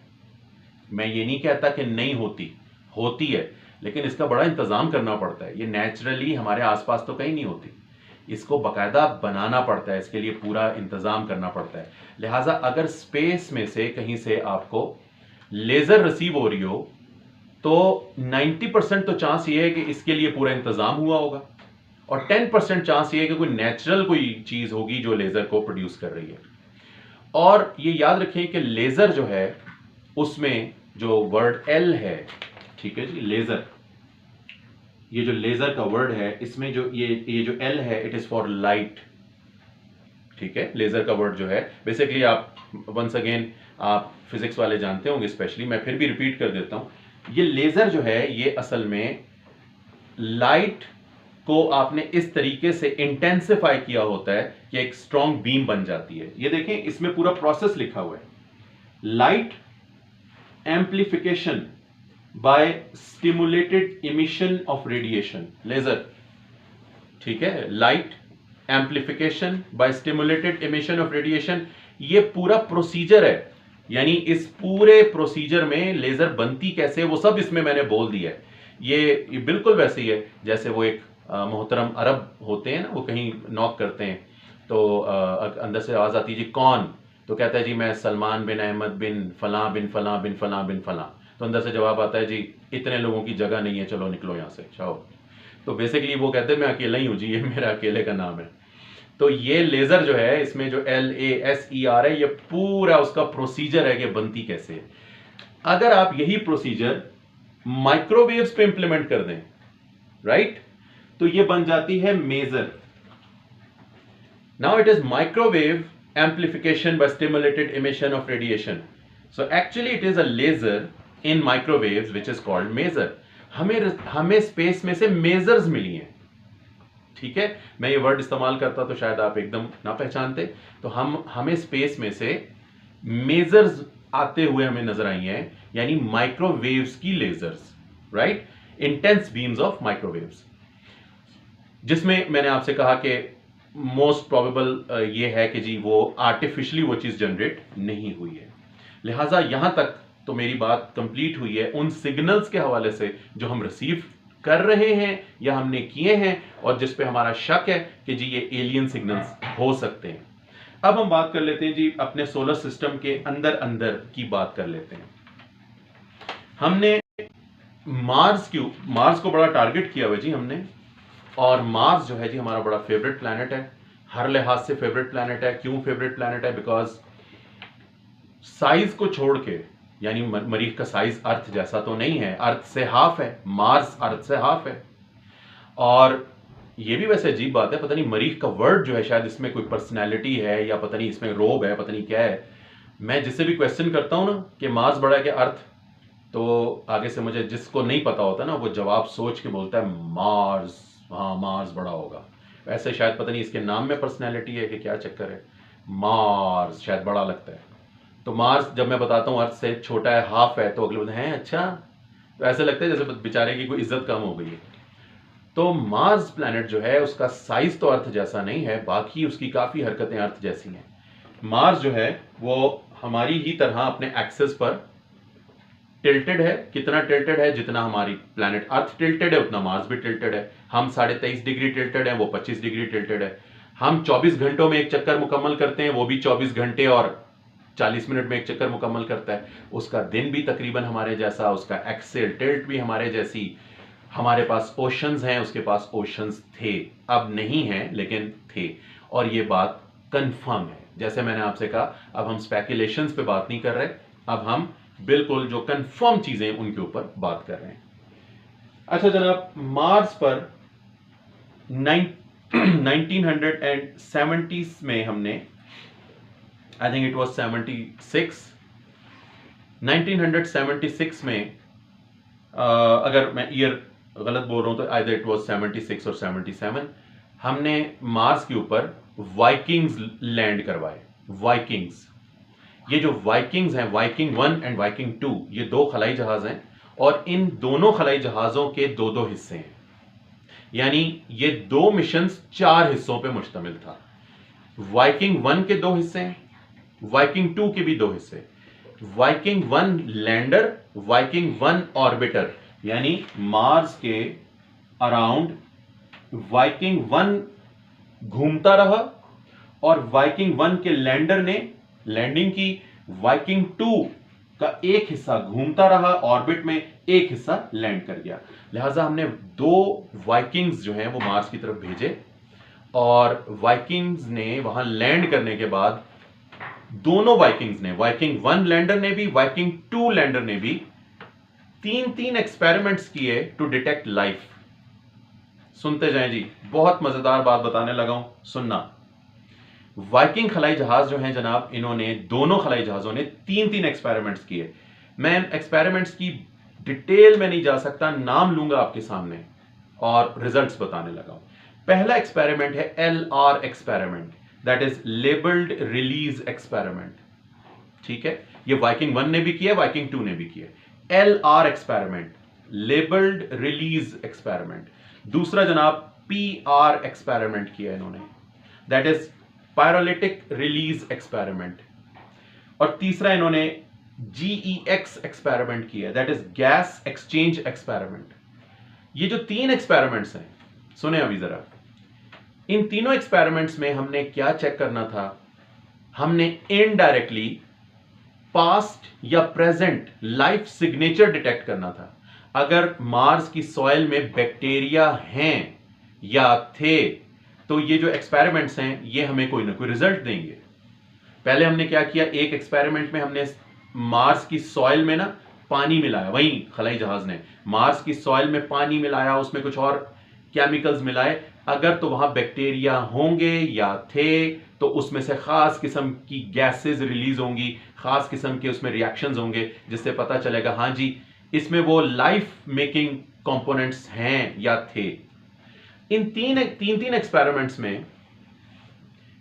मैं ये नहीं कहता कि नहीं होती है, लेकिन इसका बड़ा इंतजाम करना पड़ता है। ये नेचुरली हमारे आसपास तो कहीं नहीं होती, इसको बकायदा बनाना पड़ता है, इसके लिए पूरा इंतजाम करना पड़ता है। लिहाजा अगर स्पेस में से कहीं से आपको लेजर रिसीव हो रही हो तो 90% तो चांस ये है कि इसके लिए पूरा इंतजाम हुआ होगा, और 10% चांस ये है कि कोई नेचुरल कोई चीज होगी जो लेजर को प्रोड्यूस कर रही है। और ये याद रखें कि लेजर जो है उसमें जो वर्ड L है, ठीक है जी, लेजर, ये जो लेजर का वर्ड है इसमें जो ये जो L है, इट इज फॉर लाइट, ठीक है। लेजर का वर्ड जो है बेसिकली, आप वंस अगेन आप फिजिक्स वाले जानते होंगे स्पेशली, मैं फिर भी रिपीट कर देता हूं। ये लेजर जो है ये असल में लाइट को आपने इस तरीके से इंटेंसिफाई किया होता है कि एक स्ट्रॉन्ग बीम बन जाती है। ये देखें, इसमें पूरा प्रोसेस लिखा हुआ है, light amplification by stimulated emission of radiation, laser, ठीक है। Light amplification by stimulated emission of radiation, ये पूरा प्रोसीजर है, यानी इस पूरे प्रोसीजर में लेजर बनती कैसे वो सब इसमें मैंने बोल दिया है। ये बिल्कुल वैसे ही है जैसे वो एक मोहतरम अरब होते हैं ना, वो कहीं नॉक करते हैं तो अंदर से आवाज आती है जी कौन, तो कहता है जी मैं सलमान बिन अहमद बिन फलां बिन फलां बिन फलां बिन फलां, तो अंदर से जवाब आता है जी इतने लोगों की जगह नहीं है, चलो निकलो यहां से जाओ। तो बेसिकली वो कहते हैं मैं अकेला ही हूं जी, ये मेरा अकेले का नाम है। तो ये लेजर जो है इसमें जो LASER है, ये पूरा उसका प्रोसीजर है कि बनती कैसे है। अगर आप यही प्रोसीजर माइक्रोवेव्स पे इंप्लीमेंट कर दें, राइट, तो ये बन जाती है maser. Now it is microwave amplification by stimulated emission of radiation. So actually it is a laser in microwaves which is called maser. हमें स्पेस में से मेजर्स मिली हैं, ठीक है। मैं ये वर्ड इस्तेमाल करता तो शायद आप एकदम ना पहचानते, तो हमें स्पेस में से मेजर्स आते हुए हमें नजर आई हैं, यानी माइक्रोवेव्स की lasers, right, intense beams of microwaves, जिसमें मैंने आपसे कहा कि मोस्ट प्रोबेबल ये है कि जी वो आर्टिफिशियली वो चीज जनरेट नहीं हुई है। लिहाजा यहां तक तो मेरी बात कंप्लीट हुई है उन सिग्नल्स के हवाले से जो हम रिसीव कर रहे हैं या हमने किए हैं और जिस पे हमारा शक है कि जी ये एलियन सिग्नल्स हो सकते हैं। अब हम बात कर लेते हैं जी अपने सोलर सिस्टम के अंदर अंदर की बात कर लेते हैं। हमने मार्स को बड़ा टारगेट किया हुआ जी हमने, और मार्स जो है जी हमारा बड़ा फेवरेट प्लैनेट है, हर लिहाज से फेवरेट प्लैनेट है। क्यों फेवरेट प्लैनेट है? बिकॉज साइज को छोड़ के, यानी मरीख का साइज अर्थ जैसा तो नहीं है, अर्थ से हाफ है, मार्स अर्थ से हाफ है। और ये भी वैसे अजीब बात है, पता नहीं मरीख का वर्ड जो है शायद इसमें कोई पर्सनैलिटी है या पता नहीं इसमें रोब है, पता नहीं क्या है। मैं जिससे भी क्वेश्चन करता हूं ना कि मार्स बड़ा है कि अर्थ, तो आगे से मुझे जिसको नहीं पता होता ना वो जवाब सोच के बोलता है मार्स, हाँ मार्स बड़ा होगा। ऐसे शायद पता नहीं इसके नाम में पर्सनैलिटी है कि क्या चक्कर है, मार्स शायद बड़ा लगता है। तो मार्स जब मैं बताता हूँ अर्थ से छोटा है, हाफ है, तो अगले बोलते हैं अच्छा, तो ऐसे लगता है जैसे बेचारे की कोई इज्जत कम हो गई है। तो मार्स प्लैनेट जो है उसका साइज तो अर्थ जैसा नहीं है, बाकी उसकी काफ़ी हरकतें अर्थ जैसी हैं। मार्स जो है वो हमारी ही तरह अपने एक्सेस पर टिल्टेड है। कितना टिल्टेड है? जितना हमारी प्लैनेट अर्थ टिल्टेड है उतना मार्स भी टिल्टेड है। हम 23.5 डिग्री टिल्टेड है, वो 25 डिग्री टिल्टेड है। हम 24 घंटों में एक चक्कर मुकम्मल करते हैं, वो भी 24 घंटे और 40 मिनट में एक चक्कर मुकम्मल करता है। उसका दिन भी तकरीबन हमारे जैसा, उसका एक्सेल टिल्ट भी हमारे जैसी। हमारे पास ओशंस हैं, उसके पास ओशंस थे, अब नहीं हैं लेकिन थे, और ये बात कंफर्म है। जैसे मैंने आपसे कहा, अब हम स्पेकुलेशंस पे बात नहीं कर रहे, अब हम बिल्कुल जो कंफर्म चीजें उनके ऊपर बात कर रहे हैं। अच्छा जनाब, मार्स पर 1970s में हमने, आई थिंक इट वाज 1976 में, अगर मैं ईयर गलत बोल रहा हूं तो आइदर इट वाज 76 और 77, हमने मार्स के ऊपर वाइकिंग्स लैंड करवाए। वाइकिंग्स, ये जो वाइकिंग्स हैं, वाइकिंग 1 एंड वाइकिंग 2, ये 2 खलाई जहाज हैं, और इन दोनों खलाई जहाजों के 2-2 हिस्से हैं। यानी ये 2 मिशंस 4 हिस्सों पे मुश्तमिल था। वाइकिंग 1 के 2 हिस्से हैं, वाइकिंग 2 के भी 2 हिस्से। वाइकिंग 1 लैंडर, वाइकिंग 1 ऑर्बिटर, यानी मार्स के अराउंड वाइकिंग 1 घूमता रहा और वाइकिंग 1 के लैंडर ने लैंडिंग की। वाइकिंग 2 का एक हिस्सा घूमता रहा ऑर्बिट में, एक हिस्सा लैंड कर गया। लिहाजा हमने 2 वाइकिंग्स जो हैं वो मार्स की तरफ भेजे, और वाइकिंग्स ने वहां लैंड करने के बाद दोनों वाइकिंग्स ने, वाइकिंग 1 लैंडर ने भी, वाइकिंग 2 लैंडर ने भी 3 एक्सपेरिमेंट्स किए टू डिटेक्ट लाइफ। सुनते जाएं जी, बहुत मजेदार बात बताने लगा हूं, सुनना। वाइकिंग खलाई जहाज जो हैं जनाब, इन्होंने, दोनों खलाई जहाजों ने 3 एक्सपेरिमेंट्स किए। मैं एक्सपेरिमेंट्स की डिटेल में नहीं जा सकता, नाम लूंगा आपके सामने और रिजल्ट्स बताने लगा हूं। पहला एक्सपेरिमेंट है LR experiment, that is labelled release experiment. ठीक है, ये वाइकिंग 1 ने भी किया, वाइकिंग 2 ने भी किया। LR experiment, labelled release experiment. दूसरा जनाब PR एक्सपेरिमेंट किया इन्होंने, दैट इज पायरोलिटिक रिलीज एक्सपेरिमेंट। और तीसरा इन्होंने GEX एक्सपेरिमेंट किया, that is gas exchange experiment. ये जो 3 एक्सपेरिमेंट्स हैं, सुने अभी जरा, इन तीनों एक्सपेरिमेंट्स में हमने क्या चेक करना था? हमने इनडायरेक्टली पास्ट या प्रेजेंट लाइफ सिग्नेचर डिटेक्ट करना था। अगर मार्स की सॉइल में बैक्टीरिया हैं या थे, तो ये जो एक्सपेरिमेंट्स हैं ये हमें कोई ना कोई रिजल्ट देंगे। पहले हमने क्या किया, एक एक्सपेरिमेंट में हमने मार्स की सॉइल में ना पानी मिलाया, वही खलाई जहाज ने मार्स की सॉइल में पानी मिलाया, उसमें कुछ और केमिकल्स मिलाए। अगर तो वहां बैक्टीरिया होंगे या थे, तो उसमें से खास किस्म की गैसेस रिलीज होंगी, खास किस्म के उसमें रिएक्शंस होंगे, जिससे पता चलेगा हाँ जी इसमें वो लाइफ मेकिंग कंपोनेंट्स हैं या थे। इन तीन एक्सपेरिमेंट्स में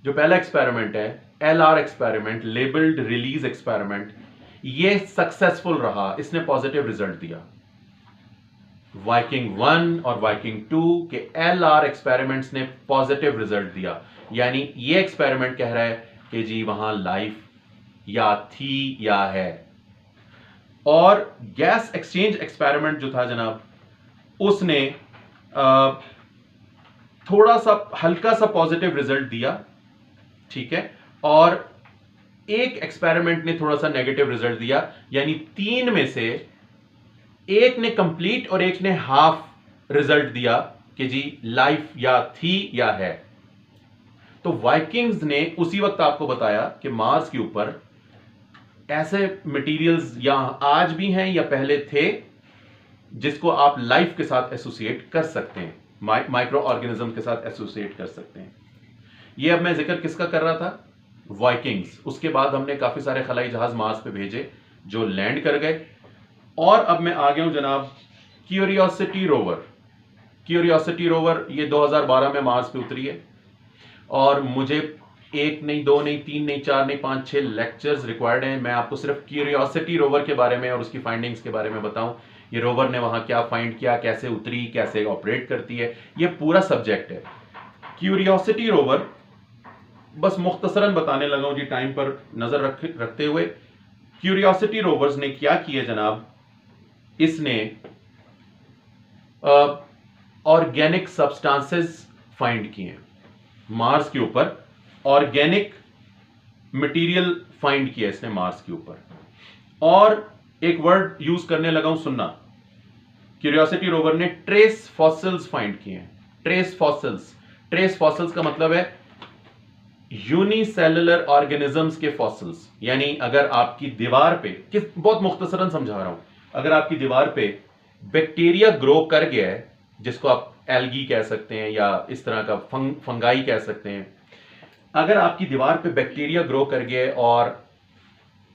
जो पहला एक्सपेरिमेंट है LR experiment, labelled release experiment, ये सक्सेसफुल रहा, इसने पॉजिटिव रिजल्ट दिया। वाइकिंग 1 और वाइकिंग 2 के LR एक्सपेरिमेंट्स ने पॉजिटिव रिजल्ट दिया। यानी ये एक्सपेरिमेंट कह रहा है कि जी वहां लाइफ या थी या है। और गैस एक्सचेंज एक्सपेरिमेंट जो था जनाब, उसने थोड़ा सा हल्का सा पॉजिटिव रिजल्ट दिया, ठीक है, और एक एक्सपेरिमेंट ने थोड़ा सा नेगेटिव रिजल्ट दिया। यानी 3 में से एक ने कंप्लीट और एक ने हाफ रिजल्ट दिया कि जी लाइफ या थी या है। तो वाइकिंग्स ने उसी वक्त आपको बताया कि मार्स के ऊपर ऐसे मटेरियल्स या आज भी हैं या पहले थे जिसको आप लाइफ के साथ एसोसिएट कर सकते हैं, माइक्रो ऑर्गेनिज्म के साथ एसोसिएट कर सकते हैं। ये अब मैं जिक्र किसका कर रहा था? वाइकिंग्स। उसके बाद हमने काफी सारे खलाई जहाज मार्स पे भेजे जो लैंड कर गए। और अब मैं आ गया हूं जनाब क्यूरियोसिटी रोवर। क्यूरियोसिटी रोवर ये 2012 में मार्स पे उतरी है और मुझे एक नहीं, दो नहीं, तीन नहीं, चार नहीं, 5-6 लेक्चर्स रिक्वायर्ड हैं। मैं आपको सिर्फ क्यूरियोसिटी रोवर के बारे में और उसकी फाइंडिंग्स के बारे में बताऊं, ये रोवर ने वहां क्या फाइंड किया, कैसे उतरी, कैसे ऑपरेट करती है, ये पूरा सब्जेक्ट है। क्यूरियोसिटी रोवर बस मुख्तसरन बताने लगा हूं जी, टाइम पर नजर रखते हुए। क्यूरियोसिटी रोवर्स ने क्या किया जनाब, इसने ऑर्गेनिक सब्सटेंसेस फाइंड किए मार्स के ऊपर, ऑर्गेनिक मटेरियल फाइंड किया इसने मार्स के ऊपर। और एक वर्ड यूज करने लगा हूं, सुनना। क्यूरियोसिटी रोवर ने ट्रेस फॉसिल्स फाइंड किए। ट्रेस फॉसिल्स, ट्रेस फॉसिल्स का मतलब है यूनिसेलुलर ऑर्गेनिजम्स के फॉसिल्स। यानी अगर आपकी दीवार पे, बहुत मुख्तसरन समझा रहा हूं, अगर आपकी दीवार पे बैक्टीरिया ग्रो कर गया है, जिसको आप एल्गी कह सकते हैं या इस तरह का फंगाई कह सकते हैं, अगर आपकी दीवार पे बैक्टीरिया ग्रो कर गया है और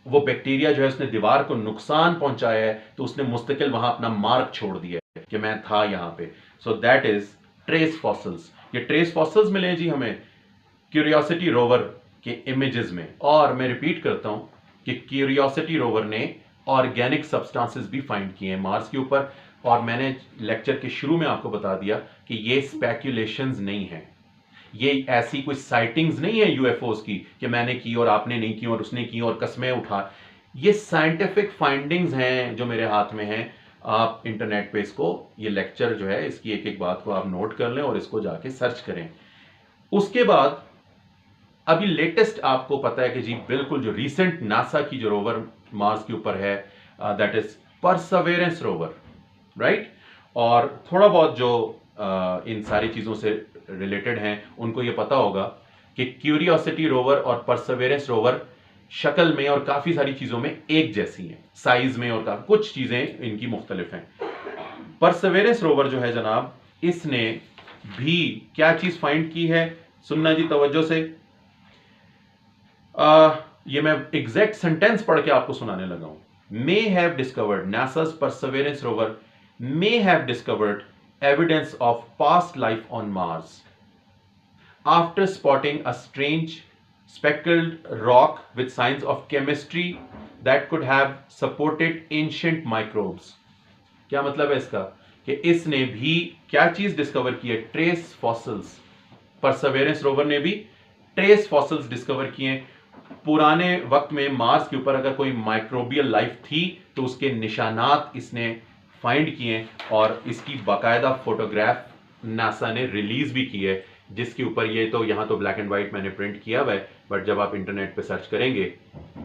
वो बैक्टीरिया जो है उसने दीवार को नुकसान पहुंचाया है, तो उसने मुस्तकिल वहां अपना मार्क छोड़ दिया है कि मैं था यहां पे। So that is trace fossils. ये ट्रेस फॉसिल्स मिले जी हमें क्यूरियोसिटी रोवर के इमेजेस में। और मैं रिपीट करता हूं कि क्यूरियोसिटी रोवर ने ऑर्गेनिक सब्सटेंसेस भी फाइंड किए हैं मार्स के ऊपर। और मैंने लेक्चर के शुरू में आपको बता दिया कि ये स्पेक्यूलेशंस नहीं है, ये ऐसी कोई साइटिंग्स नहीं है यूएफओस की कि मैंने की और आपने नहीं की और उसने की और कस्में उठा। ये साइंटिफिक फाइंडिंग्स हैं जो मेरे हाथ में हैं। आप इंटरनेट पे इसको, ये लेक्चर जो है इसकी एक एक बात को आप नोट कर लें और इसको जाके सर्च करें। उसके बाद अभी लेटेस्ट आपको पता है कि जी बिल्कुल जो रीसेंट नासा की जो रोवर मार्स के ऊपर है, that is Perseverance rover, right. और थोड़ा बहुत जो इन सारी चीजों से रिलेटेड हैं उनको ये पता होगा कि क्यूरियोसिटी रोवर और परसेवरेंस रोवर शक्ल में और काफी सारी चीजों में एक जैसी हैं, साइज में और काफी कुछ चीजें इनकी मुख्तलिफ हैं। परसेवरेंस रोवर जो है जनाब, इसने भी क्या चीज फाइंड की है, सुनना जी तवज्जो से। ये मैं एग्जैक्ट सेंटेंस पढ़ के आपको सुनाने लगा हूं। May have discovered, NASA's Perseverance rover may have discovered evidence of past life on Mars after spotting a strange speckled rock with signs of chemistry that could have supported ancient microbes। क्या मतलब है इसका कि इसने भी क्या चीज discover की है, ट्रेस फॉसिल्स। परसेवरेंस रोवर ने भी ट्रेस फॉसिल्स डिस्कवर किए। पुराने वक्त में मार्स के ऊपर अगर कोई माइक्रोबियल लाइफ थी तो उसके निशानात इसने फाइंड किए और इसकी बाकायदा फोटोग्राफ नासा ने रिलीज भी की है, जिसके ऊपर ये तो यहाँ तो ब्लैक एंड व्हाइट मैंने प्रिंट किया हुआ है, बट जब आप इंटरनेट पे सर्च करेंगे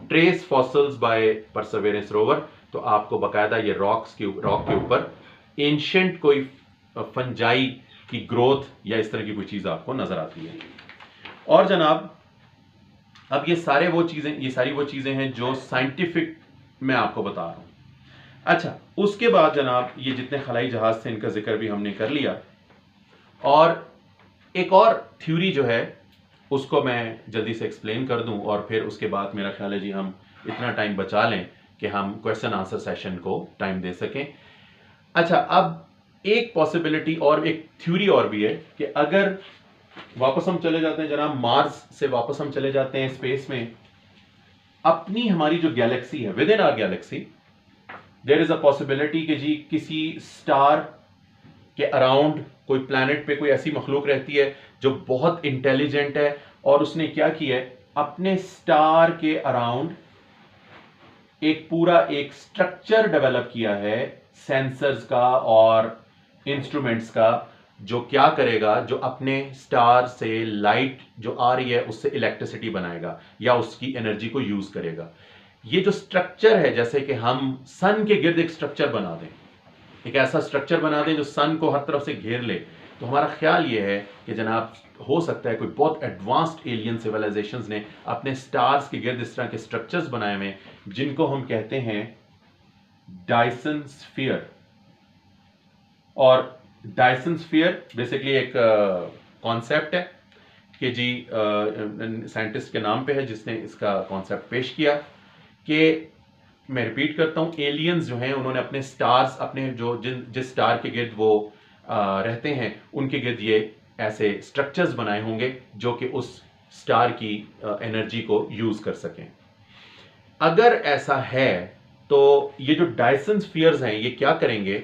trace fossils by Perseverance rover तो आपको बाकायदा ये रॉक के ऊपर एंशिएंट कोई फंजाई की ग्रोथ या इस तरह की कोई चीज आपको नजर आती है। और जनाब अब ये सारी वो चीजें हैं जो साइंटिफिक मैं आपको बता रहा हूं। अच्छा, उसके बाद जनाब ये जितने खलाई जहाज थे इनका जिक्र भी हमने कर लिया। और एक और थ्योरी जो है उसको मैं जल्दी से एक्सप्लेन कर दूं और फिर उसके बाद मेरा ख्याल है जी हम इतना टाइम बचा लें कि हम क्वेश्चन आंसर सेशन को टाइम दे सकें। अच्छा, अब एक पॉसिबिलिटी और एक थ्योरी और भी है कि अगर वापस हम चले जाते हैं जनाब, मार्स से वापस हम चले जाते हैं स्पेस में, अपनी हमारी जो गैलेक्सी है, within our galaxy there is a possibility कि जी किसी स्टार के अराउंड कोई प्लैनेट पे कोई ऐसी मखलूक रहती है जो बहुत इंटेलिजेंट है और उसने क्या किया है, अपने स्टार के अराउंड एक पूरा एक स्ट्रक्चर डेवलप किया है सेंसर्स का और इंस्ट्रूमेंट्स का, जो क्या करेगा, जो अपने स्टार से लाइट जो आ रही है उससे इलेक्ट्रिसिटी बनाएगा या उसकी एनर्जी को यूज करेगा। ये जो स्ट्रक्चर है, जैसे कि हम सन के गिर्द एक स्ट्रक्चर बना दें, एक ऐसा स्ट्रक्चर बना दें जो सन को हर तरफ से घेर ले, तो हमारा ख्याल ये है कि जनाब हो सकता है कोई बहुत एडवांस्ड एलियन सिविलाइजेशंस ने अपने स्टार्स के गिर्द इस तरह के स्ट्रक्चर्स बनाए हुए जिनको हम कहते हैं डायसन स्फीयर। और डायसन स्फीयर बेसिकली एक कॉन्सेप्ट है कि जी साइंटिस्ट के नाम पे है जिसने इसका कॉन्सेप्ट पेश किया, कि मैं रिपीट करता हूं, एलियंस जो हैं उन्होंने अपने स्टार्स, अपने जो जिस स्टार के गिर्द वो रहते हैं उनके गिर्द ये ऐसे स्ट्रक्चर्स बनाए होंगे जो कि उस स्टार की एनर्जी को यूज कर सकें। अगर ऐसा है तो ये जो डायसन स्फीयर्स हैं ये क्या करेंगे,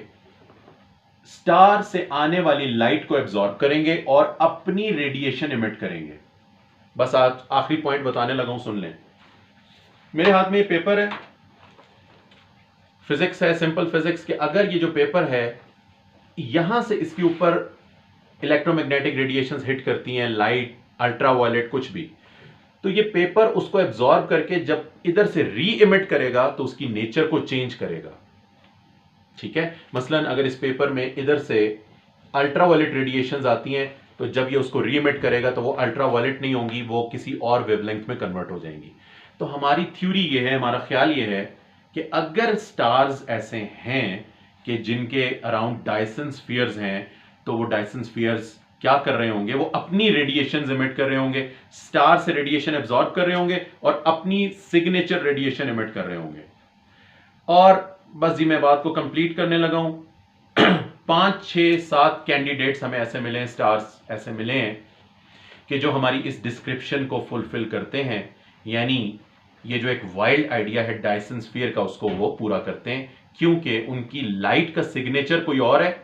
स्टार से आने वाली लाइट को एब्जॉर्ब करेंगे और अपनी रेडिएशन इमिट करेंगे। बस आज आखिरी पॉइंट बताने लगा हूं, सुन लें। मेरे हाथ में ये पेपर है, फिजिक्स है, सिंपल फिजिक्स के। अगर ये जो पेपर है यहां से इसके ऊपर इलेक्ट्रोमैग्नेटिक रेडिएशंस हिट करती हैं, लाइट, अल्ट्रावायलेट, कुछ भी, तो ये पेपर उसको एब्जॉर्ब करके जब इधर से री इमिट करेगा तो उसकी नेचर को चेंज करेगा। ठीक है, मसलन अगर इस पेपर में इधर से अल्ट्रावायलेट रेडिएशंस आती हैं तो जब ये उसको री इमिट करेगा तो वो अल्ट्रावायलेट नहीं होंगी, वो किसी और वेवलेंथ में कन्वर्ट हो जाएंगी। तो हमारी थ्योरी ये है, हमारा ख्याल ये है कि अगर स्टार्स ऐसे हैं कि जिनके अराउंड डायसन स्फीयर्स हैं, तो वो डायसन स्फीयर्स क्या कर रहे होंगे, वो अपनी रेडिएशन इमिट कर रहे होंगे, स्टार से रेडिएशन एब्जॉर्ब कर रहे होंगे और अपनी सिग्नेचर रेडिएशन इमिट कर रहे होंगे। और बस जी मैं बात को कंप्लीट करने लगा हूं। 5, 6, 7 कैंडिडेट्स हमें ऐसे मिले हैं, स्टार्स ऐसे मिले हैं कि जो हमारी इस डिस्क्रिप्शन को फुलफिल करते हैं, यानी ये जो एक वाइल्ड आइडिया है डायसन स्फीयर का उसको वो पूरा करते हैं, क्योंकि उनकी लाइट का सिग्नेचर कोई और है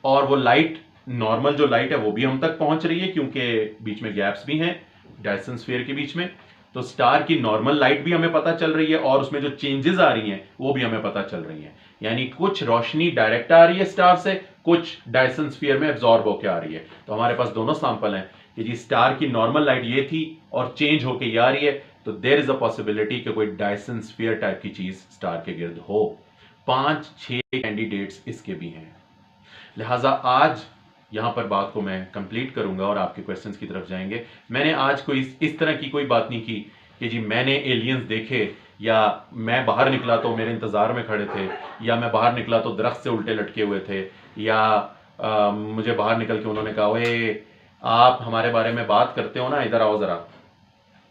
और वो लाइट, नॉर्मल जो लाइट है वो भी हम तक पहुंच रही है क्योंकि बीच में गैप्स भी हैं डायसन स्फीयर के बीच में। तो स्टार की नॉर्मल लाइट भी हमें पता चल रही है और उसमें जो चेंजेस आ रही हैं वो भी हमें पता चल रही हैं, यानी कुछ रोशनी डायरेक्ट आ रही है स्टार से, कुछ डायसन स्फीयर में एब्जॉर्ब होकर आ रही है। तो हमारे पास दोनों सैंपल हैं कि जी स्टार की नॉर्मल लाइट ये थी और चेंज होकर ये आ रही है, तो देयर इज अ पॉसिबिलिटी कि कोई डायसन स्फीयर टाइप की चीज स्टार के गिर्द हो। 5, 6 कैंडिडेट्स इसके भी हैं। लिहाजा आज यहां पर बात को मैं कंप्लीट करूंगा और आपके क्वेश्चंस की तरफ जाएंगे। मैंने आज कोई इस तरह की कोई बात नहीं की कि जी मैंने एलियंस देखे, या मैं बाहर निकला तो मेरे इंतजार में खड़े थे, या मैं बाहर निकला तो दरख्त से उल्टे लटके हुए थे, या मुझे बाहर निकल के उन्होंने कहा ओए आप हमारे बारे में बात करते हो ना, इधर आओ जरा।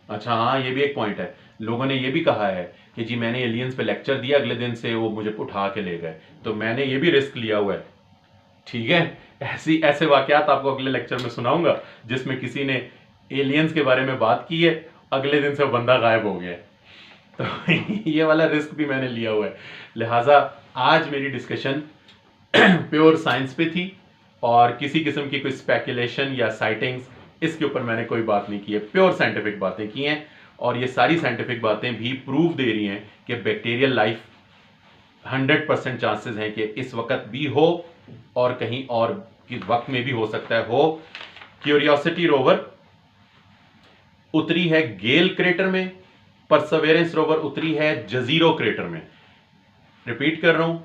अच्छा हाँ, ये भी एक पॉइंट है। लोगों ने ये भी कहा है कि जी मैंने एलियंस पे लेक्चर दिया, अगले दिन से वो मुझे उठा के ले गए, तो मैंने ये भी रिस्क लिया हुआ है। ठीक है, ऐसे वाकयात आपको अगले लेक्चर में सुनाऊंगा जिसमें किसी ने एलियंस के बारे में बात की है, अगले दिन से वो बंदा गायब हो गया है। तो ये वाला रिस्क भी मैंने लिया हुआ है। लिहाजा आज मेरी डिस्कशन प्योर साइंस पे थी और किसी किस्म की कोई स्पेकुलेशन या साइटिंग्स इसके ऊपर मैंने कोई बात नहीं की है, प्योर साइंटिफिक बातें की हैं। और ये सारी साइंटिफिक बातें भी प्रूव दे रही हैं कि बैक्टीरियल लाइफ 100% चांसेस हैं कि इस वक्त भी हो और कहीं और के वक्त में भी हो सकता है हो। क्यूरियोसिटी रोवर उतरी है गेल क्रेटर में, परसेवेरेंस रोवर उतरी है जजीरो क्रेटर में। रिपीट कर रहा हूं,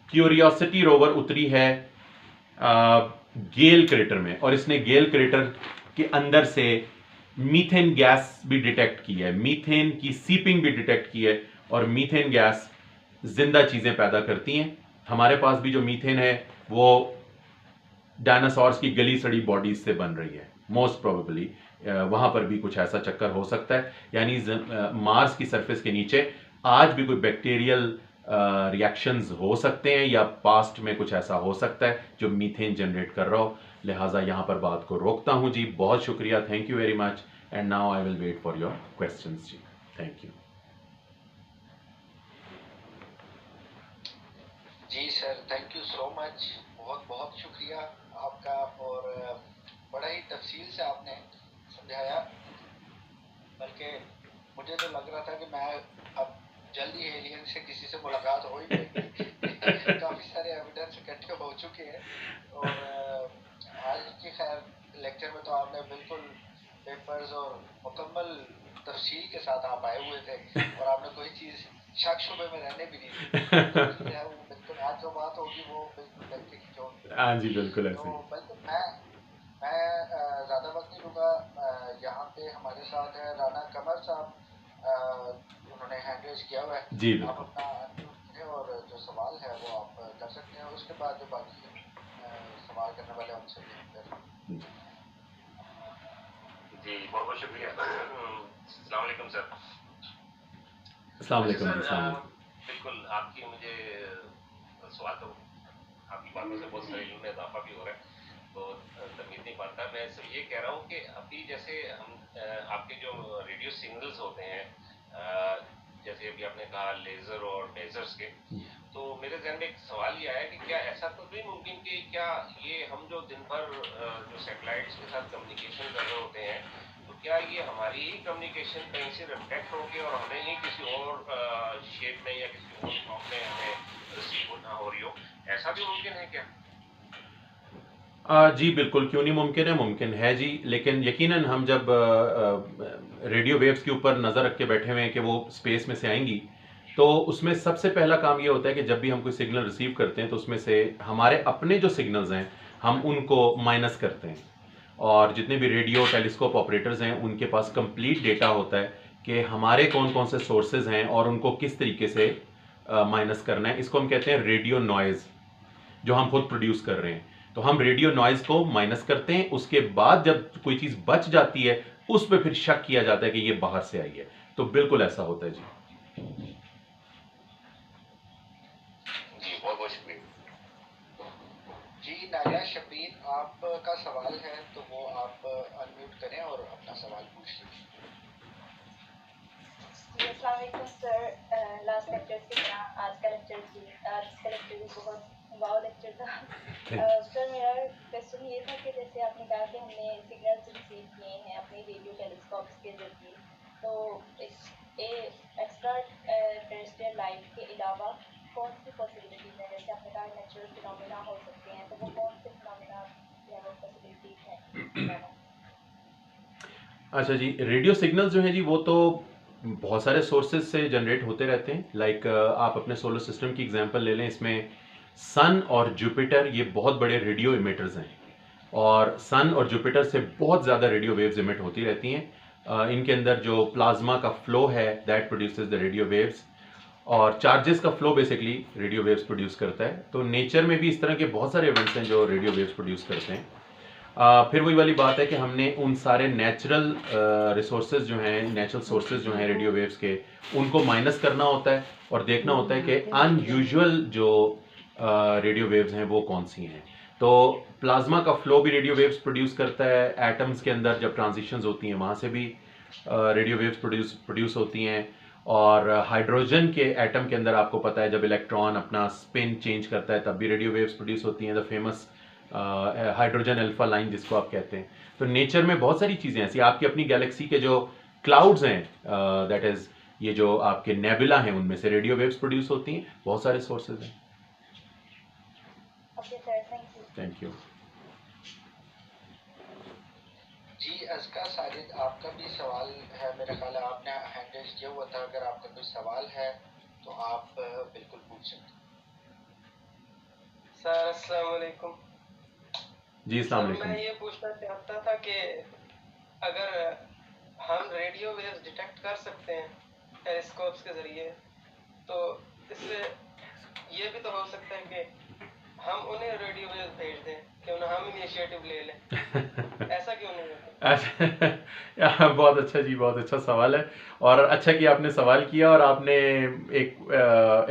क्यूरियोसिटी रोवर उतरी है गेल क्रेटर में और इसने गेल क्रेटर के अंदर से मीथेन गैस भी डिटेक्ट की है, मीथेन की सीपिंग भी डिटेक्ट की है, और मीथेन गैस जिंदा चीजें पैदा करती हैं। हमारे पास भी जो मीथेन है वो डायनासोर्स की गली सड़ी बॉडीज से बन रही है, मोस्ट प्रोबेबली वहां पर भी कुछ ऐसा चक्कर हो सकता है, यानी मार्स की सरफेस के नीचे आज भी कोई बैक्टीरियल रिएक्शंस हो सकते हैं या पास्ट में कुछ ऐसा हो सकता है जो मीथेन जनरेट कर रहा हो। लिहाजा यहां पर बात को रोकता हूं जी। बहुत शुक्रिया, thank you very much, and now I will wait for your questions जी। थैंक यू जी sir, thank you so much, बहुत बहुत शुक्रिया आपका। और बड़ा ही तफसील से आपने समझाया, बल्कि मुझे तो लग रहा था कि मैं अब जल्दी एलियन से किसी से मुलाकात हो ही जाएगी। काफ़ी सारे एविडेंस इकट्ठे हो चुके हैं और आज की खैर लेक्चर में तो आपने बिल्कुल पेपर्स और मुकम्मल तफसील के साथ आप आए हुए थे और आपने कोई चीज़ शक शुबे में रहने भी नहीं दी। है वो बिल्कुल आज जो बात होगी वो बिल्कुल व्यक्ति की जो, हाँ जी बिल्कुल तो ऐसे बिल्कुल मैं ज़्यादा वक्त नहीं लूँगा। यहाँ पे हमारे साथ है राना कमर साहब, उन्होंने हैंड रेज किया हुआ है, जी आप बिल्कुल। अपना अनम्यूट करें और जो सवाल है वो आप कर सकते हैं। उसके बाद जो बाकी सवाल करने वाले हैं उनसे भी जी बहुत बहुत शुक्रिया। अस्सलाम वालेकुम सर। अस्सलाम वालेकुम सर जी। बिल्कुल आपकी मुझे सवाल तो आपकी बातों से बहुत सारे इल्म में इजाफा भी हो रहा है, तो तमीज़ नहीं पाता। मैं सिर्फ ये कह रहा हूँ कि अभी जैसे हम आपके जो रेडियो सिग्नल्स होते हैं, जैसे अभी आपने कहा लेज़र और मेजर्स के, तो मेरे जहन में एक सवाल ये आया कि क्या ऐसा तो नहीं मुमकिन कि क्या ये हम जो दिन भर जो सैटेलाइट्स के साथ कम्युनिकेशन कर रहे होते हैं, तो क्या ये हमारी ही कम्युनिकेशन कहीं से रिफ्लेक्ट होगी और हमें ही किसी और शेप में या किसी और फॉर्म में हमें रिसीव ना हो रही हो? ऐसा भी मुमकिन है क्या? जी बिल्कुल, क्यों नहीं मुमकिन है, मुमकिन है जी। लेकिन यकीनन हम जब रेडियो वेव्स के ऊपर नज़र रख के बैठे हुए हैं कि वो स्पेस में से आएंगी, तो उसमें सबसे पहला काम ये होता है कि जब भी हम कोई सिग्नल रिसीव करते हैं तो उसमें से हमारे अपने जो सिग्नल्स हैं हम उनको माइनस करते हैं। और जितने भी रेडियो टेलीस्कोप ऑपरेटर्स हैं उनके पास कंप्लीट डेटा होता है कि हमारे कौन कौन से सोर्सेज हैं और उनको किस तरीके से माइनस करना है। इसको हम कहते हैं रेडियो नॉइज़, जो हम खुद प्रोड्यूस कर रहे हैं। तो हम रेडियो नॉइज़ को माइनस करते हैं, उसके बाद जब कोई चीज़ बच जाती है उस पर फिर शक किया जाता है कि ये बाहर से आई है। तो बिल्कुल ऐसा होता है जी। जी बहुत बहुत शुक्रिया। जी नाया शबीर, आपका सवाल है तो वो आप अनम्यूट करें और अपना सवाल पूछ लीजिए। जी अस्सलाम वालेकुम सर। लास्ट लेक्चर की तरह आज का लेक्चर भी बहुत वाव लेक्चर था। सर मेरा क्वेश्चन ये था कि जैसे आपने कहा कि हमने सिग्नल्स रिसीव किए हैं अपने रेडियो टेलीस्कोप्स के जरिए, तो एक्स्ट्रा टेरेस्ट्रियल लाइफ के अलावा कौन सी पॉसिबिलिटीज़ हैं? जैसे आपने कहा नेचुरल फिनोमेना हो सकते हैं, तो वो कौन से फिनोमेना या वो पॉसिबिलिटीज़ हैं? अच्छा जी, रेडियो सिग्नल्स जो हैं जी वो तो बहुत सारे सोर्सेज से जनरेट होते रहते हैं। लाइक आप अपने सोलर सिस्टम की एग्जांपल ले लें, इसमें सन और जुपिटर ये बहुत बड़े रेडियो इमिटर्स हैं और सन और जुपिटर से बहुत ज़्यादा रेडियो वेव्स इमिट होती रहती हैं। इनके अंदर जो प्लाज्मा का फ्लो है that produces the radio waves, और चार्जेस का flow basically radio waves produce करता है। तो नेचर में भी इस तरह के बहुत सारे इवेंट्स हैं जो रेडियो वेव्स प्रोड्यूस करते हैं। फिर वही वाली बात है कि हमने उन सारे नेचुरल रिसोर्सेज जो हैं, नेचुरल सोर्सेज जो हैं रेडियो वेव्स के, उनको माइनस करना होता है और देखना होता है कि अनयूजुअल जो रेडियो वेव्स हैं वो कौन सी हैं। तो प्लाज्मा का फ्लो भी रेडियो वेव्स प्रोड्यूस करता है। एटम्स के अंदर जब ट्रांजिशंस होती हैं वहाँ से भी रेडियो वेव्स प्रोड्यूस होती हैं। और हाइड्रोजन के एटम के अंदर आपको पता है जब इलेक्ट्रॉन अपना स्पिन चेंज करता है तब भी रेडियो वेव्स प्रोड्यूस होती हैं, the famous hydrogen alpha line जिसको आप कहते हैं। तो नेचर में बहुत सारी चीज़ें ऐसी, आपकी अपनी गैलेक्सी के जो क्लाउड्स हैं, दैट इज़ ये जो आपके नेबुला हैं, उनमें से रेडियो वेव्स प्रोड्यूस होती हैं। बहुत सारे सोर्सेज हैं। Okay sir, thank you. Thank you जी अज़का साजिद, आपका भी सवाल है, मेरा ख्याल है आपने हैंड रेज किया हुआ था। अगर आपका कोई सवाल है तो आप बिल्कुल पूछ सकते हैं। सर अस्सलाम वालेकुम। जी, अस्सलाम सर वालेकुम। मैं ये पूछना चाहता था कि अगर हम रेडियो वेव्स डिटेक्ट कर सकते हैं टेलीस्कोप्स के ज़रिए, तो इससे ये भी तो हो सकता है कि हम उन्हें रेडियो वेव्स भेज दें, क्यों ना हम इनिशिएटिव ले लें। ऐसा क्यों नहीं होता? अच्छा बहुत अच्छा जी, बहुत अच्छा सवाल है। और अच्छा कि आपने सवाल किया और आपने एक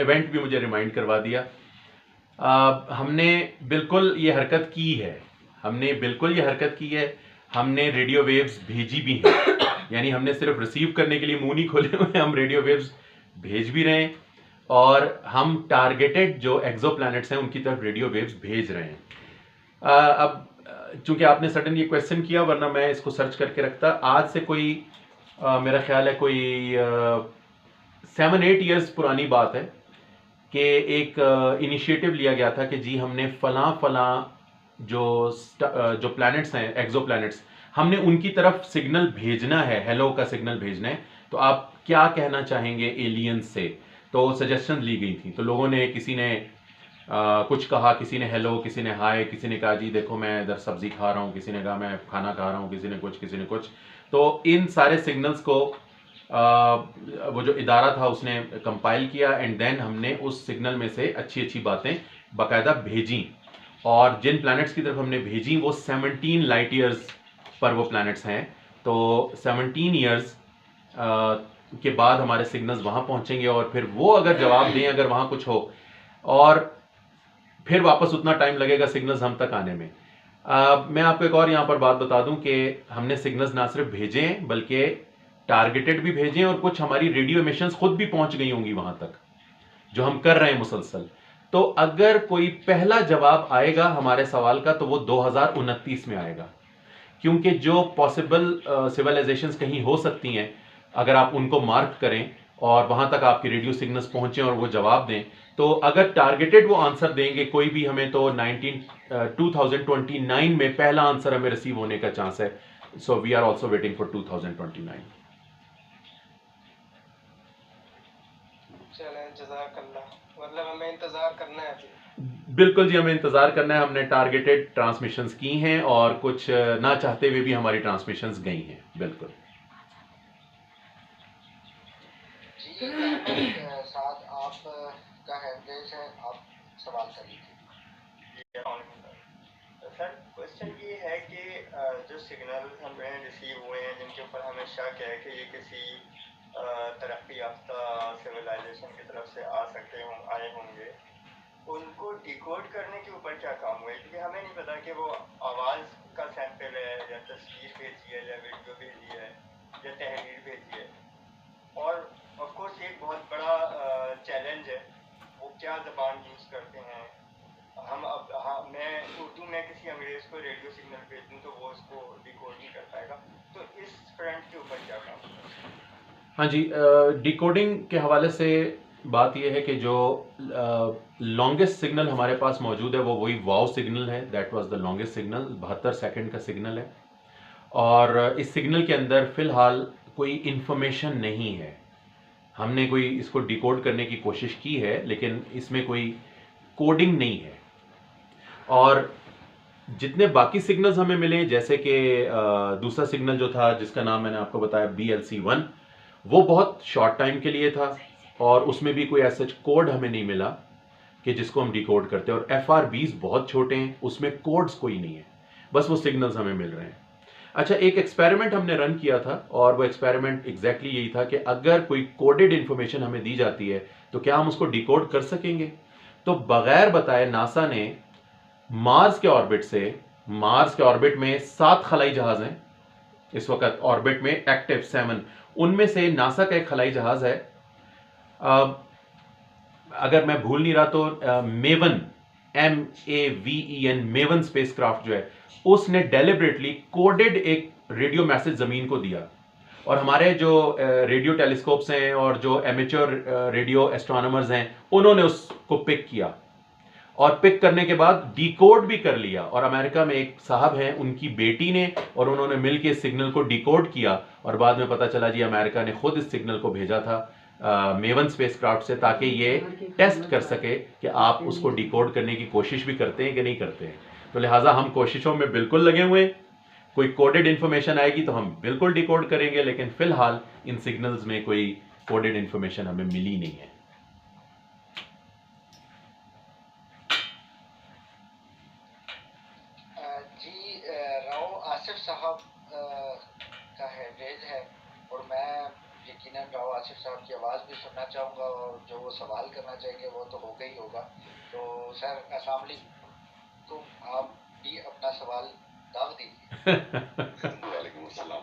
इवेंट भी मुझे रिमाइंड करवा दिया। हमने बिल्कुल ये हरकत की है, हमने रेडियो वेव्स भेजी भी हैं। यानी हमने सिर्फ रिसीव करने के लिए मुंह नहीं खोले हुए, हम रेडियो वेव्स भेज भी रहे हैं और हम टारगेटेड जो एक्सो प्लैनेट्स हैं उनकी तरफ रेडियो वेव्स भेज रहे हैं। अब चूंकि आपने सडन ये क्वेश्चन किया, वरना मैं इसको सर्च करके रखता। आज से कोई मेरा ख्याल है कोई 7-8 ईयर्स पुरानी बात है कि एक इनिशिएटिव लिया गया था कि जी हमने फलां जो प्लैनेट्स हैं, एक्सो प्लैनेट्स, हमने उनकी तरफ सिग्नल भेजना है, हेलो का सिग्नल भेजना है, तो आप क्या कहना चाहेंगे एलियंस से। तो सजेशन ली गई थी। तो लोगों ने, किसी ने कुछ कहा, किसी ने हेलो, किसी ने हाय, किसी ने कहा जी देखो मैं इधर सब्जी खा रहा हूँ, किसी ने कहा मैं खाना खा रहा हूँ, किसी ने कुछ। तो इन सारे सिग्नल्स को वो जो इदारा था उसने कंपाइल किया एंड देन हमने उस सिग्नल में से अच्छी बातें बाकायदा भेजी। और जिन प्लैनेट्स की तरफ हमने भेजी वो 17 लाइट ईयर्स पर वो प्लैनेट्स हैं। तो 17 ईयर्स के बाद हमारे सिग्नल्स वहाँ पहुँचेंगे और फिर वो अगर जवाब दें, अगर वहाँ कुछ हो। और फिर वापस उतना टाइम लगेगा सिग्नल्स हम तक आने में। मैं आपको एक और यहाँ पर बात बता दूं कि हमने सिग्नल्स ना सिर्फ भेजे हैं बल्कि टारगेटेड भी भेजे हैं, और कुछ हमारी रेडियो एमिशंस खुद भी पहुंच गई होंगी वहां तक जो हम कर रहे हैं मुसलसल। तो अगर कोई पहला जवाब आएगा हमारे सवाल का तो वो 2029 में आएगा, क्योंकि जो पॉसिबल सिविलाइजेशंस कहीं हो सकती हैं अगर आप उनको मार्क करें और वहां तक आपके रेडियो सिग्नल्स पहुंचे और वो जवाब दें, तो अगर टारगेटेड वो आंसर देंगे कोई भी हमें, तो 2029 में पहला आंसर हमें रिसीव होने का चांस है। So we are also waiting for 2029। चलें, जज़ाकल्लाह। मतलब हमें इंतज़ार करना है अभी। बिल्कुल जी, हमें इंतजार करना है। हमने टारगेटेड ट्रांसमिशंस की हैं और कुछ ना चाहते हुए भी हमारी ट्रांसमिशंस गई हैं। बिल्कुल जी अहमद साद आपका हैंड रेज है, आप सवाल कर लीजिए। सर क्वेश्चन ये है कि जो सिग्नल हमें रिसीव हुए हैं जिनके ऊपर हमें शक है कि ये किसी तरक्की याफ्ता सिविलाइजेशन की तरफ से आए होंगे, उनको डिकोड करने के ऊपर क्या काम हुआ है? क्योंकि हमें नहीं पता कि वो आवाज़ का सैंपल है या तस्वीर भेजी है या वीडियो भेजी है या तहरीर भेजी है। और ऑफ कोर्स एक बहुत बड़ा चैलेंज है, वो क्या ज़बान यूज़ करते हैं। मैं उर्दू में किसी अंग्रेज़ को रेडियो सिग्नल भेज दूँ तो वो उसको डिकोड नहीं कर पाएगा। तो इस फ्रंट के ऊपर क्या काम हुआ? हाँ जी, डिकोडिंग के हवाले से बात यह है कि जो लॉन्गेस्ट सिग्नल हमारे पास मौजूद है वो वही वाव सिग्नल है। That was the longest signal, 72 second का सिग्नल है। और इस सिग्नल के अंदर फिलहाल कोई इंफॉर्मेशन नहीं है। हमने कोई इसको डिकोड करने की कोशिश की है लेकिन इसमें कोई कोडिंग नहीं है। और जितने बाकी सिग्नल्स हमें मिले, जैसे कि दूसरा सिग्नल जो था जिसका नाम मैंने आपको बताया BLC1, वो बहुत शॉर्ट टाइम के लिए था और उसमें भी कोई ऐसा कोड हमें नहीं मिला कि जिसको हम डिकोड करते हैं। और FRBs बहुत छोटे हैं, उसमें कोड्स कोई नहीं है, बस वो सिग्नल्स हमें मिल रहे हैं। अच्छा, एक एक्सपेरिमेंट हमने रन किया था और वो एक्सपेरिमेंट एग्जैक्टली यही था कि अगर कोई कोडेड इंफॉर्मेशन हमें दी जाती है तो क्या हम उसको डिकोड कर सकेंगे। तो बगैर बताए नासा ने मार्स के ऑर्बिट में 7 खलाई जहाज हैं इस वक्त ऑर्बिट में एक्टिव 7, उनमें से नासा का एक खलाई जहाज है, अगर मैं भूल नहीं रहा तो मेवन, MAVEN, मेवन स्पेसक्राफ्ट जो है, उसने डेलिबरेटली कोडेड एक रेडियो मैसेज जमीन को दिया। और हमारे जो रेडियो टेलीस्कोप्स हैं और जो एमेच्योर रेडियो एस्ट्रोनॉमर्स हैं उन्होंने उसको पिक किया और पिक करने के बाद डिकोड भी कर लिया। और अमेरिका में एक साहब हैं, उनकी बेटी ने और उन्होंने मिलकर इस सिग्नल को डिकोड किया और बाद में पता चला जी अमेरिका ने खुद इस सिग्नल को भेजा था मेवन स्पेसक्राफ्ट से, ताकि ये टेस्ट कर सके कि आप उसको डिकोड करने की कोशिश भी करते हैं कि नहीं करते हैं। तो लिहाजा हम कोशिशों में बिल्कुल लगे हुए हैं। कोई कोडेड इंफॉर्मेशन आएगी तो हम बिल्कुल डिकोड करेंगे, लेकिन फिलहाल इन सिग्नल्स में कोई कोडेड इंफॉर्मेशन हमें मिली नहीं है। जी राव आसिफ साहब का हैंड रेज है और मैं यकीनन राव आसिफ साहब की आवाज़ भी सुनना चाहूँगा और जो वो सवाल करना चाहेंगे वो तो होगा ही होगा। तो सर अस्सलाम वालेकुम, आप भी अपना सवाल दाग दीजिए। वालेकुम अस्सलाम।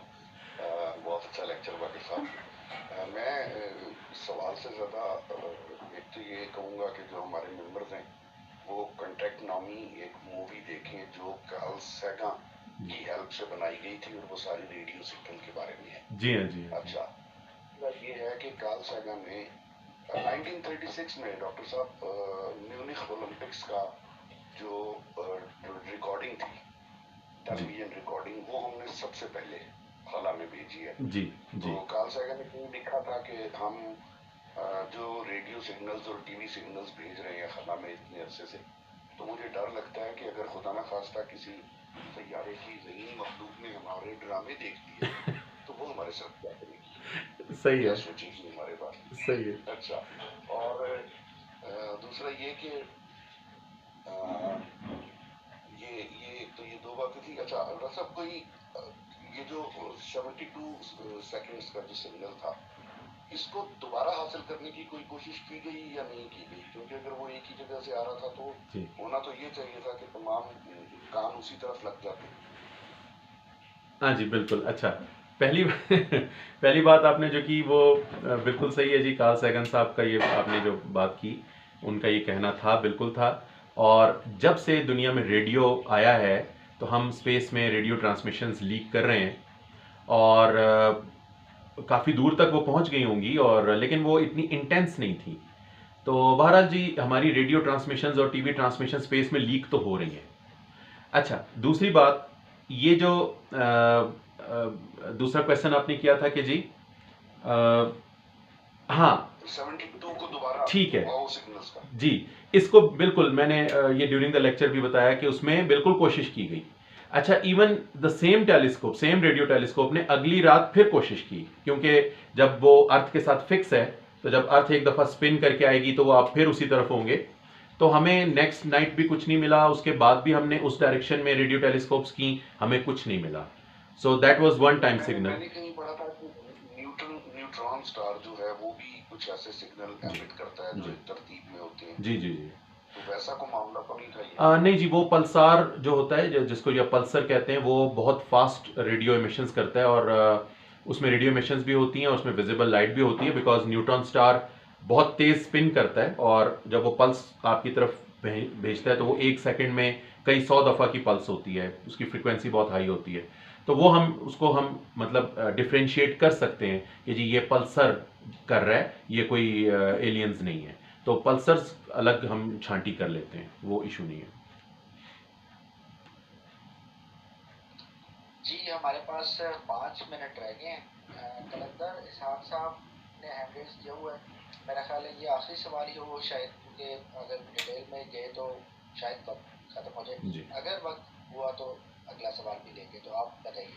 बहुत अच्छा लेक्चर वाकिफ साहब। मैं सवाल से ज़्यादा एक तो ये कहूँगा कि जो हमारे मेंबर्स हैं वो कॉन्टैक्ट नामी एक मूवी देखें जो कार्ल सैगन की हेल्प से बनाई गई थी और वो सारी रेडियो सिग्नल के बारे में है। जी हाँ, जी हाँ। अच्छा, ये है कि कार्ल सैगन ने 1936 में डॉक्टर साहब म्यूनिख ओलंपिक्स का जो रिकॉर्डिंग थी, टेलीविजन रिकॉर्डिंग, वो हमने सबसे पहले खला में भेजी है। जी जी। तो कार्ल सैगन ने क्यों लिखा था कि हम जो रेडियो सिग्नल्स और टीवी सिग्नल्स भेज रहे हैं खला में इतने अरसे से, तो मुझे डर लगता है कि अगर खुदा न खास्ता किसी सैयारे की ज़हीनी मखलूक ने हमारे ड्रामे देख लिए तो वो हमारे साथ क्या करेगी। सही है, सोचिए हमारे पास। सही है। अच्छा, और दूसरा ये कि ये दो बातें थी। अच्छा रसब कोई ये जो 72 सेकंड्स का जो सिग्नल था, इसको दोबारा हासिल करने की कोई कोशिश की गई या नहीं की गई? क्योंकि अगर वो एक ही जगह से आ रहा था तो जी होना तो ये चाहिए था कि तमाम कान उसी तरफ लग जाते। हाँ जी बिल्कुल। अच्छा, पहली पहली बात आपने जो की वो बिल्कुल सही है जी। कार्ल सैगन साहब का ये आपने जो बात की, उनका ये कहना था, बिल्कुल था। और जब से दुनिया में रेडियो आया है तो हम स्पेस में रेडियो ट्रांसमिशंस लीक कर रहे हैं, और काफ़ी दूर तक वो पहुंच गई होंगी, और लेकिन वो इतनी इंटेंस नहीं थी। तो बहरहाल जी, हमारी रेडियो ट्रांसमिशंस और टीवी ट्रांसमिशन स्पेस में लीक तो हो रही हैं। अच्छा, दूसरी बात, ये जो दूसरा क्वेश्चन आपने किया था कि जी हाँ 72 को दोबारा ठीक है वाओ सिग्नल्स का। जी, इसको बिल्कुल मैंने ये ड्यूरिंग द लेक्चर भी बताया कि उसमें बिल्कुल कोशिश की गई। अच्छा, even the same telescope, same radio telescope ने अगली रात फिर कोशिश की, क्योंकि जब वो अर्थ के साथ फिक्स है तो जब अर्थ एक दफ़ा स्पिन करके आएगी तो वो आप फिर उसी तरफ होंगे। तो हमें नेक्स्ट नाइट भी कुछ नहीं मिला, उसके बाद भी हमने उस डायरेक्शन में रेडियो टेलीस्कोप्स की, हमें कुछ नहीं मिला। So that was one time signal. मैंने कहीं पढ़ा था कि न्यूट्रॉन स्टार जो है वो भी कुछ ऐसे सिग्नल एमिट करता है जो जी एक तरतीब में होते हैं। जी जी जी। तो वैसा कोई मामला तो नहीं था ये? नहीं जी, वो पल्सार जो होता है, जिसको या पल्सर कहते हैं, वो बहुत फास्ट रेडियो एमिशंस करता है, और उसमें रेडियो एमिशंस भी होती हैं और उसमें विजिबल लाइट भी होती है, बिकॉज न्यूट्रॉन स्टार बहुत तेज स्पिन करता है, और जब वो पल्स आपकी तरफ भेजता है तो वो 1 सेकंड में कई 100 दफ़ा की पल्स होती है, उसकी फ्रिक्वेंसी बहुत हाई होती है। तो वो हम मतलब डिफ्रेंशिएट कर सकते हैं कि जी ये पल्सर कर रहा है, ये कोई एलियंस नहीं है। तो पल्सर्स अलग हम छांटी कर लेते हैं, वो इशू नहीं है। जी हमारे पास 5 मिनट रह गए हैं। कलंदर इसहाक साहब ने हैंड रेज किया हुआ है। मेरा ख्याल है ये आखिरी सवाल ही हो शायद, क्योंकि अगर डिटेल में गए तो शायद वक्त खत्म हो जाए। जी अगर वक्त हुआ तो अगला सवाल भी लेंगे, तो आप बताइए।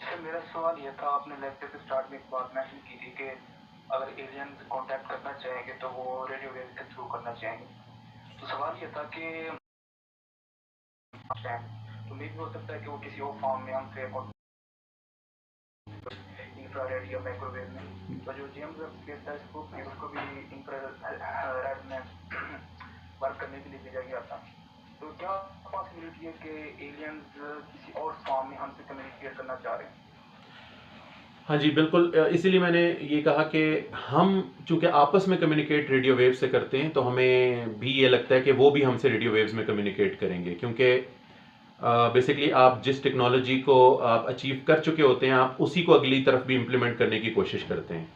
सर मेरा सवाल ये था, आपने लेक्चर के स्टार्ट में एक बात मेंशन की थी कि अगर एलियन कांटेक्ट करना चाहेंगे तो वो रेडियो वेव के थ्रू करना चाहेंगे। तो सवाल ये था कि तो मे भी हो सकता है कि वो किसी और फॉर्म में हमसे इंफ्रारेड या माइक्रोवेव में, तो जो जेम्स वेब स्पेस टेलीस्कोप है उसको भी इंफ्रारेड में वर्क करने के लिए भेजा गया था। तो क्या पॉसिबिलिटी है कि एलियंस किसी और फॉर्म में हमसे कम्युनिकेट करना चाह रहे हैं? हाँ जी बिल्कुल, इसीलिए मैंने ये कहा कि हम चूंकि आपस में कम्युनिकेट रेडियो वेव से करते हैं, तो हमें भी ये लगता है कि वो भी हमसे रेडियो वेव्स में कम्युनिकेट करेंगे, क्योंकि बेसिकली आप जिस टेक्नोलॉजी को आप अचीव कर चुके होते हैं, आप उसी को अगली तरफ भी इम्प्लीमेंट करने की कोशिश करते हैं।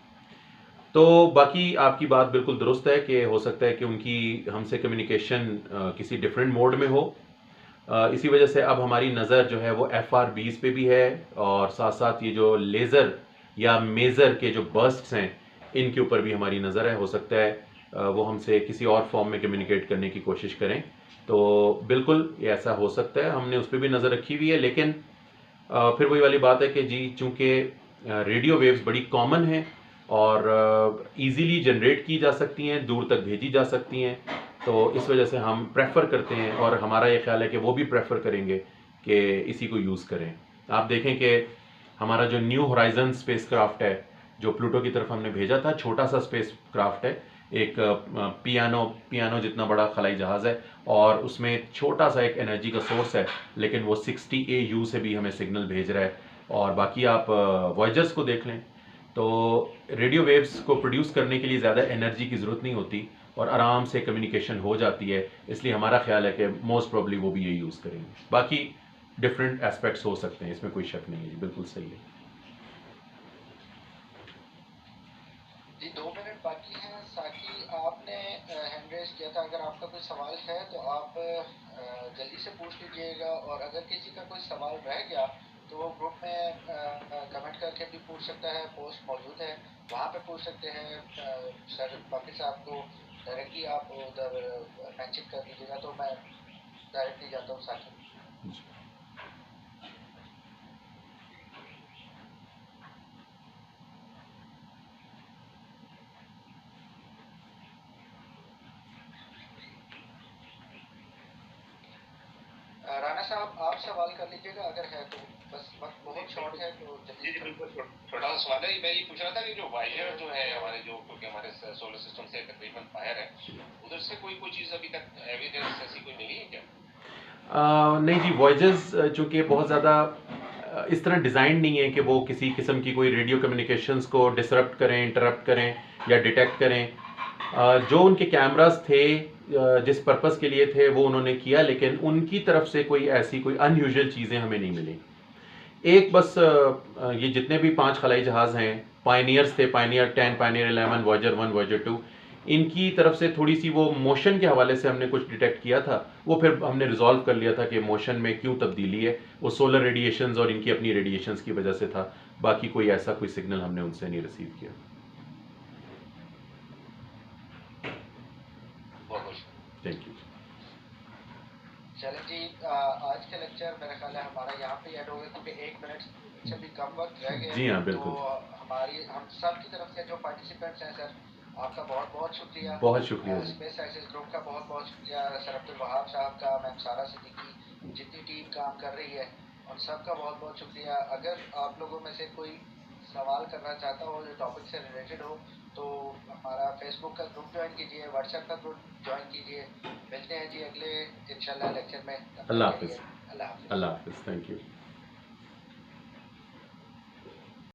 तो बाकी आपकी बात बिल्कुल दुरुस्त है कि हो सकता है कि उनकी हमसे कम्युनिकेशन किसी डिफरेंट मोड में हो। इसी वजह से अब हमारी नज़र जो है वो FR20 पे भी है, और साथ साथ ये जो लेज़र या मेज़र के जो बर्स्ट्स हैं, इनके ऊपर भी हमारी नज़र है। हो सकता है वो हमसे किसी और फॉर्म में कम्युनिकेट करने की कोशिश करें। तो बिल्कुल ये ऐसा हो सकता है, हमने उस पर भी नज़र रखी हुई है। लेकिन फिर वही वाली बात है कि जी चूँकि रेडियो वेव्स बड़ी कॉमन हैं और इजीली जनरेट की जा सकती हैं, दूर तक भेजी जा सकती हैं, तो इस वजह से हम प्रेफर करते हैं, और हमारा ये ख्याल है कि वो भी प्रेफर करेंगे कि इसी को यूज़ करें। आप देखें कि हमारा जो न्यू होराइजन स्पेस क्राफ्ट है, जो प्लूटो की तरफ हमने भेजा था, छोटा सा स्पेस क्राफ्ट है, एक पियानो जितना बड़ा खलाई जहाज़ है, और उसमें छोटा सा एक एनर्जी का सोर्स है, लेकिन वो 60 AU से भी हमें सिग्नल भेज रहा है। और बाकी आप वॉयजर्स को देख लें तो रेडियो वेव्स को प्रोड्यूस करने के लिए ज़्यादा एनर्जी की ज़रूरत नहीं होती, और आराम से कम्युनिकेशन हो जाती है। इसलिए हमारा ख्याल है कि मोस्ट प्रॉब्ली वो भी ये यूज़ करेंगे। बाकी डिफरेंट एस्पेक्ट्स हो सकते हैं, इसमें कोई शक नहीं है जी, बिल्कुल सही है। जी 2 मिनट बाकी हैं। साकी आपने हैंड रेज किया था, अगर आपका कोई सवाल है तो आप जल्दी से पूछ लीजिएगा, और अगर किसी का कोई सवाल रह गया तो वो ग्रुप में कमेंट करके भी पूछ सकता है, पोस्ट मौजूद है वहाँ पे पूछ सकते हैं। सर बाकी साहब को डायरेक्टली आप उधर मेंशन कर दीजिएगा तो मैं डायरेक्टली जाता हूँ साकी। राना साहब आप सवाल कर लीजिएगा अगर है तो, बस वक्त बहुत शॉर्ट है तो जी जल्दी जी बिल्कुल छोटा सा सवाल है। मैं ये पूछ रहा था कि जो वायर जो है हमारे जो, क्योंकि हमारे सोलर सिस्टम से तकरीबन बाहर है, उधर से कोई चीज़ अभी तक एविडेंस ऐसी कोई मिली है क्या? नहीं जी, वॉयजेस चूँकि बहुत ज़्यादा इस तरह डिज़ाइन नहीं है कि वो किसी किस्म की कोई रेडियो कम्युनिकेशंस को डिसरप्ट करें, इंटरप्ट करें या डिटेक्ट करें। जो उनके कैमरास थे जिस पर्पस के लिए थे वो उन्होंने किया, लेकिन उनकी तरफ से कोई ऐसी कोई अनयूजुअल चीज़ें हमें नहीं मिली। एक बस ये जितने भी 5 खलाई जहाज़ हैं, पायनियर्स थे, पायनियर 10, पायनियर 11, वॉयजर 1, वॉयजर 2, इनकी तरफ से थोड़ी सी वो मोशन के हवाले से हमने कुछ डिटेक्ट किया था। वो फिर हमने रिजॉल्व कर लिया था कि मोशन में क्यों तब्दीली है, वो सोलर रेडिएशंस और इनकी अपनी रेडिएशंस की वजह से था। बाकी कोई ऐसा कोई सिग्नल हमने उनसे नहीं रिसीव किया। Thank you. चलें जी, आज का लेक्चर मेरा ख्याल है हमारा यहाँ पे ऐड हो गया, क्योंकि 1 मिनट से भी कम वक्त रह गया। जी हाँ, तो बिल्कुल। हम सब की तरफ से जो पार्टिसिपेंट्स हैं सर, आपका बहुत बहुत शुक्रिया। बहुत शुक्रिया जी। स्पेस एक्सेस ग्रुप का बहुत बहुत शुक्रिया, सर अब्दुल वहाब साहब का, मैम सारा सिद्दीकी, जितनी टीम काम कर रही है उन सब का बहुत बहुत शुक्रिया। अगर आप लोगों में से कोई सवाल करना चाहता हो जो टॉपिक से रिलेटेड हो तो हमारा फेसबुक का ग्रुप ज्वाइन कीजिए, व्हाट्सएप का ग्रुप ज्वाइन कीजिए। मिलते हैं जी अगले इंशाल्लाह लेक्चर में। अल्लाह हाफिज़। अल्लाह हाफिज़। अल्लाह हाफिज़। Thank you.